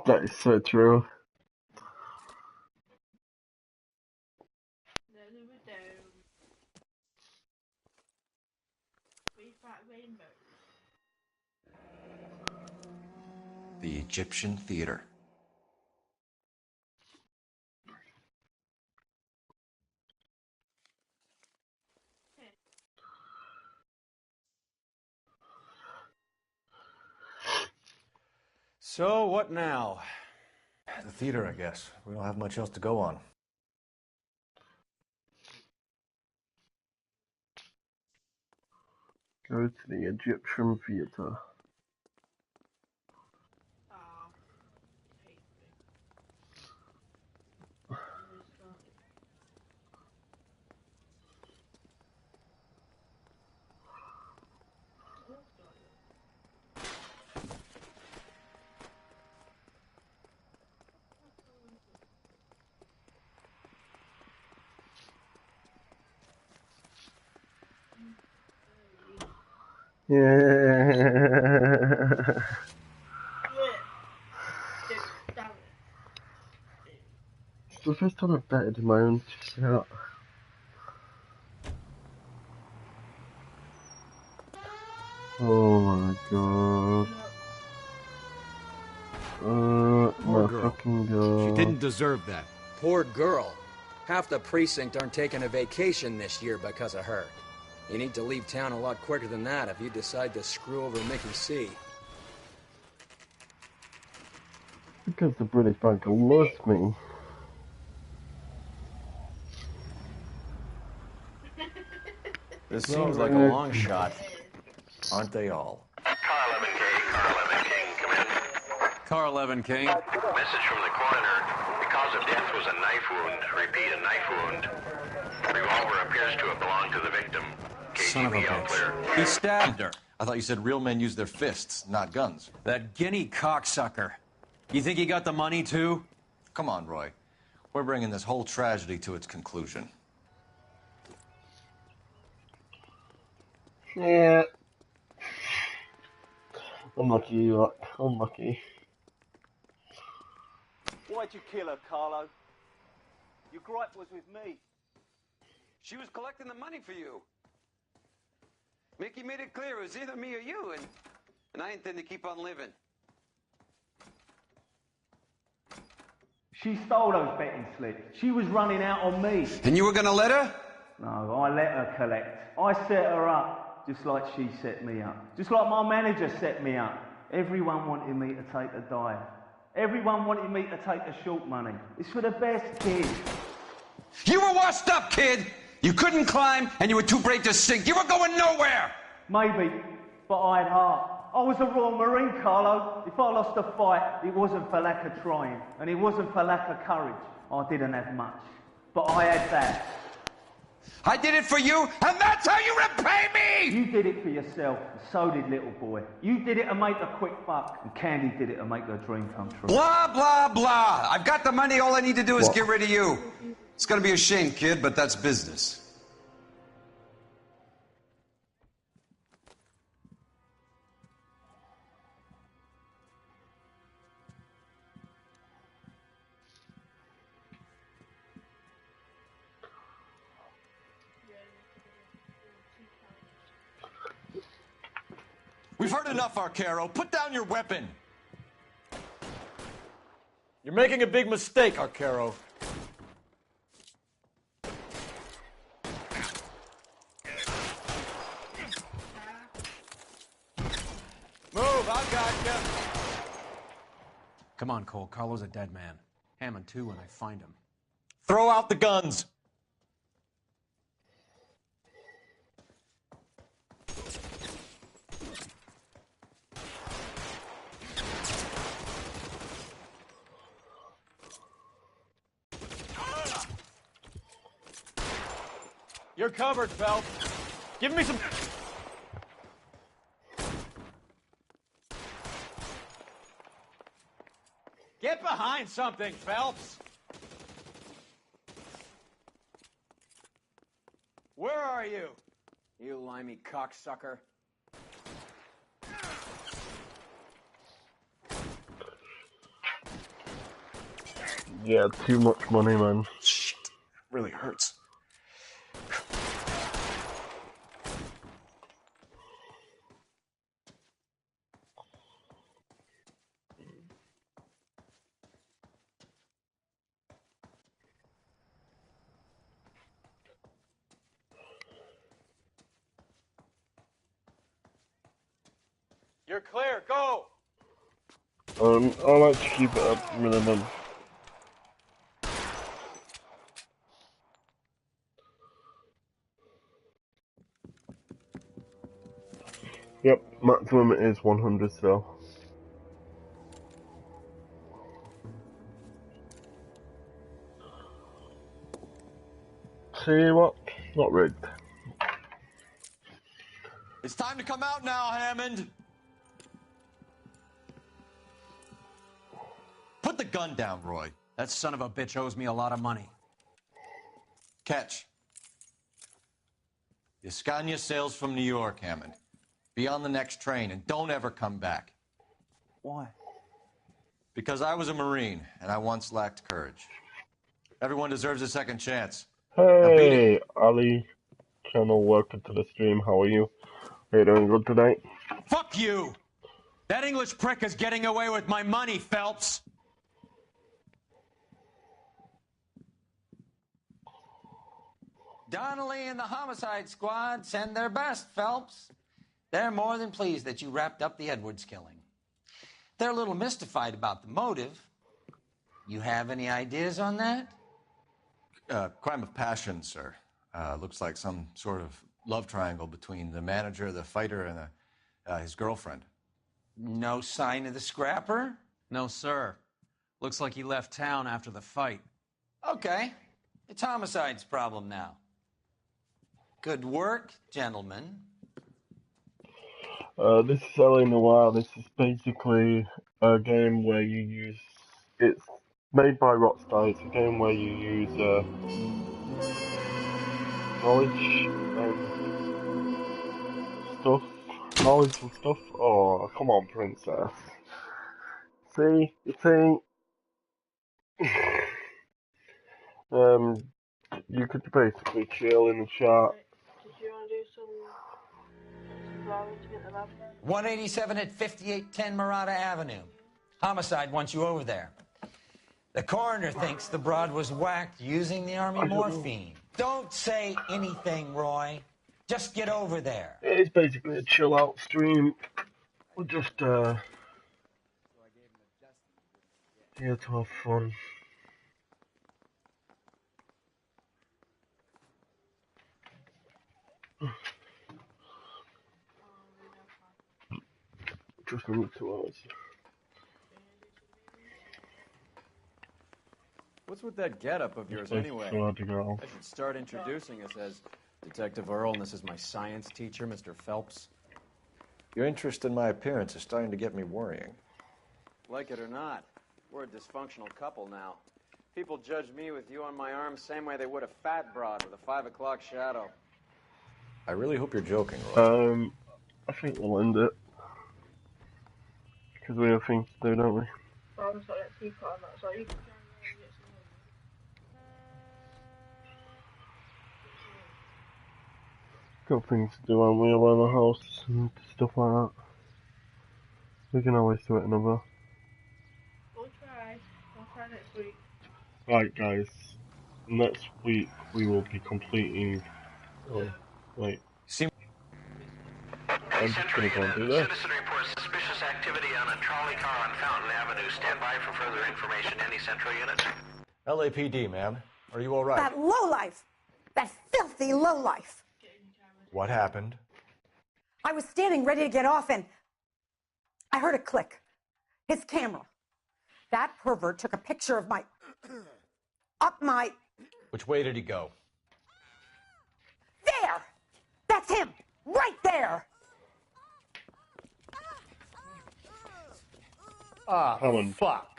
[SPEAKER 5] That is so true.
[SPEAKER 3] The Egyptian Theater.
[SPEAKER 2] So, what now?
[SPEAKER 10] The theater, I guess. We don't have much else to go on.
[SPEAKER 5] Go to the Egyptian Theater. Yeah. It's the first time I've betted in my own shot. Oh my god. My fucking god.
[SPEAKER 12] She didn't deserve that. Poor girl. Half the precinct aren't taking a vacation this year because of her. You need to leave town a lot quicker than that if you decide to screw over Mickey C.
[SPEAKER 5] Because the British banker loves me.
[SPEAKER 10] This seems like a long shot. Aren't they all?
[SPEAKER 2] Car 11 King.
[SPEAKER 8] Message from the coroner. The cause of death was a knife wound. Repeat, a knife wound. Revolver appears to have belonged to the victim.
[SPEAKER 3] Son of a bitch.
[SPEAKER 2] He stabbed her.
[SPEAKER 3] I thought you said real men use their fists, not guns.
[SPEAKER 2] That guinea cocksucker. You think he got the money, too?
[SPEAKER 3] Come on, Roy. We're bringing this whole tragedy to its conclusion.
[SPEAKER 5] Yeah. Unlucky, look. Unlucky.
[SPEAKER 18] Why'd you kill her, Carlo? Your gripe was with me.
[SPEAKER 1] She was collecting the money for you. Mickey made it clear it was either me or you, and I intend to keep on living.
[SPEAKER 18] She stole those betting slips. She was running out on me.
[SPEAKER 3] And you were gonna let her?
[SPEAKER 18] No, I let her collect. I set her up, just like she set me up. Just like my manager set me up. Everyone wanted me to take the dive. Everyone wanted me to take the short money. It's for the best kids.
[SPEAKER 1] You were washed up, kid! You couldn't climb, and you were too brave to sink. You were going nowhere!
[SPEAKER 18] Maybe, but I had heart. I was a Royal Marine, Carlo. If I lost a fight, it wasn't for lack of trying, and it wasn't for lack of courage. I didn't have much, but I had that.
[SPEAKER 1] I did it for you, and that's how you repay me!
[SPEAKER 18] You did it for yourself, and so did little boy. You did it to make a quick buck, and Candy did it to make her dream come true.
[SPEAKER 1] Blah, blah, blah. I've got the money. All I need to do is get rid of you. It's gonna be a shame, kid, but that's business.
[SPEAKER 17] We've heard enough, Arcaro. Put down your weapon.
[SPEAKER 10] You're making a big mistake, Arcaro.
[SPEAKER 17] Move, I got you. Come on, Cole. Carlo's a dead man. Hammond, too, when I find him.
[SPEAKER 10] Throw out the guns. You're covered, Phelps. Give me some... Get behind something, Phelps. Where are you?
[SPEAKER 12] You limey cocksucker.
[SPEAKER 5] Yeah, too much money, man.
[SPEAKER 10] Shit. Really hurts. You're clear, go!
[SPEAKER 5] I like to keep it up minimum. Yep, maximum is 100 still. See what? Not rigged.
[SPEAKER 17] It's time to come out now, Hammond. Put the gun down, Roy. That son of a bitch owes me a lot of money.
[SPEAKER 2] Catch. The Escania sails from New York, Hammond. Be on the next train and don't ever come back.
[SPEAKER 18] Why?
[SPEAKER 2] Because I was a Marine and I once lacked courage. Everyone deserves a second chance.
[SPEAKER 5] Hey, Ali. Channel, welcome to the stream. How are you? Are you doing good tonight?
[SPEAKER 17] Fuck you! That English prick is getting away with my money, Phelps.
[SPEAKER 1] Donnelly and the homicide squad send their best, Phelps. They're more than pleased that you wrapped up the Edwards killing. They're a little mystified about the motive. You have any ideas on that?
[SPEAKER 2] Crime of passion, sir. Looks like some sort of love triangle between the manager, the fighter, and his girlfriend.
[SPEAKER 1] No sign of the scrapper?
[SPEAKER 17] No, sir. Looks like he left town after the fight.
[SPEAKER 1] Okay. It's homicide's problem now. Good work, gentlemen.
[SPEAKER 5] This is Noire. This is basically a game where you use... It's made by Rockstar. It's a game where you use knowledge and stuff. Knowledge and stuff. Oh, come on, princess. See? You see? You could basically chill in the chat.
[SPEAKER 11] Did you want to do some flowering to get the lab?
[SPEAKER 1] 187 at 5810 Murata Avenue. Homicide wants you over there. The coroner thinks the broad was whacked using the army morphine. Don't say anything, Roy. Just get over there.
[SPEAKER 5] It's basically a chill out stream. we're just here to have fun. Just under 2 hours.
[SPEAKER 2] What's with that getup of yours anyway?
[SPEAKER 5] So hard to get off.
[SPEAKER 2] I should start introducing us as Detective Earl, and this is my science teacher, Mr. Phelps.
[SPEAKER 10] Your interest in my appearance is starting to get me worrying.
[SPEAKER 2] Like it or not, we're a dysfunctional couple now. People judge me with you on my arm same way they would a fat broad with a 5 o'clock shadow.
[SPEAKER 10] I really hope you're joking, Roy.
[SPEAKER 5] I think we'll end it. Because we have things to do, don't we?
[SPEAKER 11] I was like, let's keep on that, so you can get some
[SPEAKER 5] Got things to do, haven't we, around the house and stuff like that. We can always do it another.
[SPEAKER 11] We'll try next week.
[SPEAKER 5] Right, guys. Next week we will be completing. Oh, wait. I'm just gonna go and do this.
[SPEAKER 8] Citizen reports suspicious activity on a trolley car on Fountain Avenue. Stand by for further information. Any central units?
[SPEAKER 3] LAPD, ma'am. Are you all right?
[SPEAKER 7] That lowlife! That filthy lowlife!
[SPEAKER 3] What happened?
[SPEAKER 7] I was standing ready to get off and I heard a click. His camera. That pervert took a picture of my... up my...
[SPEAKER 3] Which way did he go?
[SPEAKER 7] There! That's him! Right there!
[SPEAKER 3] Ah, fuck.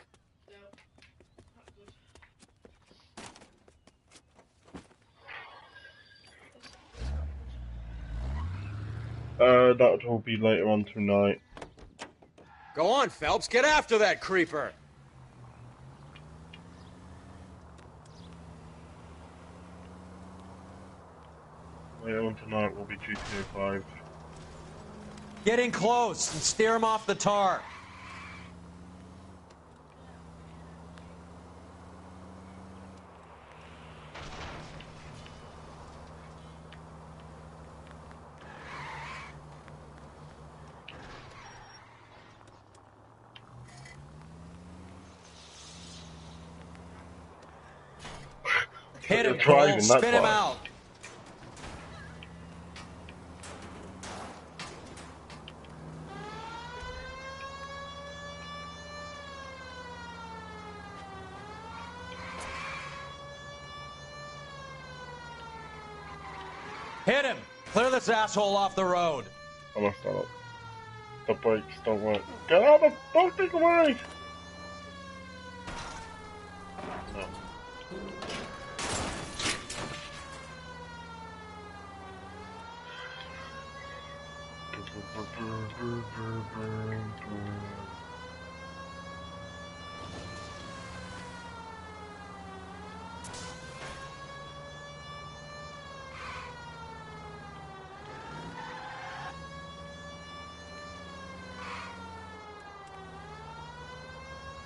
[SPEAKER 5] That will be later on tonight.
[SPEAKER 2] Go on, Phelps, get after that creeper!
[SPEAKER 5] Later on tonight will be GTA 5.
[SPEAKER 2] Get in close and steer him off the tar. Hit him, Cole. Spin him out. Hit him. Clear this asshole off the road.
[SPEAKER 5] I messed that up. The brakes don't work. Get out of the fucking way! No.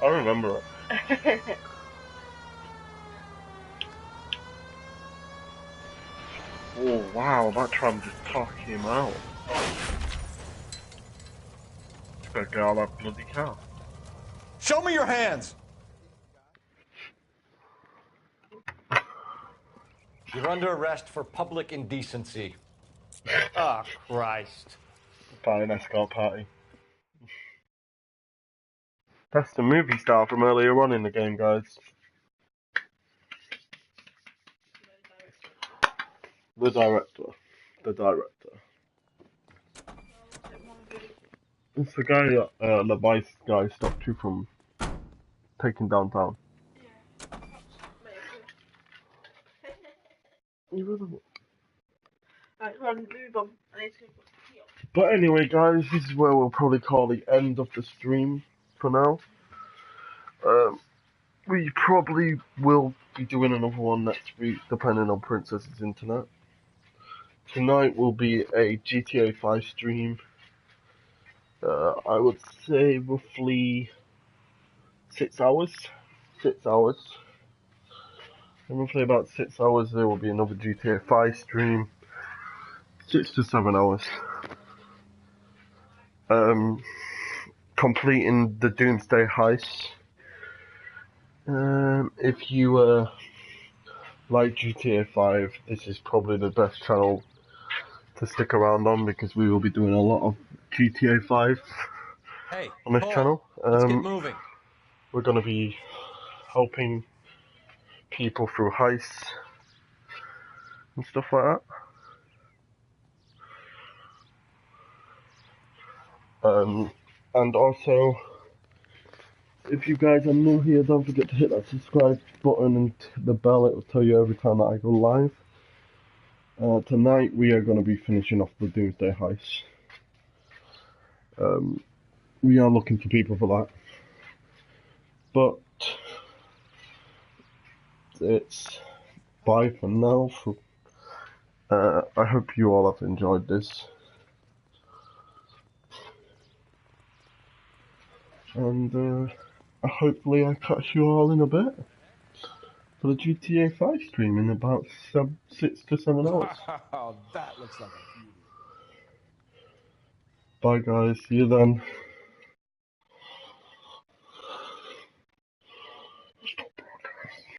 [SPEAKER 5] I remember it. Oh wow, that tram just took him out. Gotta get out of that bloody car.
[SPEAKER 3] Show me your hands! You're under arrest for public indecency. Ah, Christ.
[SPEAKER 5] By an escort party. That's the movie star from earlier on in the game, guys. The director. It's the guy that the Vice guy stopped you from taking downtown.
[SPEAKER 11] Right, run, move on. I need to go.
[SPEAKER 5] But anyway, guys, this is where we'll probably call the end of the stream for now. We probably will be doing another one next week, depending on Princess's internet. Tonight will be a GTA 5 stream. I would say roughly 6 hours. 6 hours. And roughly about 6 hours there will be another GTA 5 stream. 6 to 7 hours. completing the Doomsday Heist. If you like GTA 5, this is probably the best channel to stick around on because we will be doing a lot of GTA 5 on this channel.
[SPEAKER 2] Let's get moving.
[SPEAKER 5] We're going to be helping people through heists and stuff like that. And also, if you guys are new here, don't forget to hit that subscribe button and the bell. It will tell you every time that I go live. Tonight we are going to be finishing off the Doomsday Heist. We are looking for people for that. But it's bye for now. I hope you all have enjoyed this. And hopefully I catch you all in a bit for the GTA 5 stream in about 6 to 7 hours.
[SPEAKER 17] Wow, that looks like a beauty.
[SPEAKER 5] Bye guys, see you then.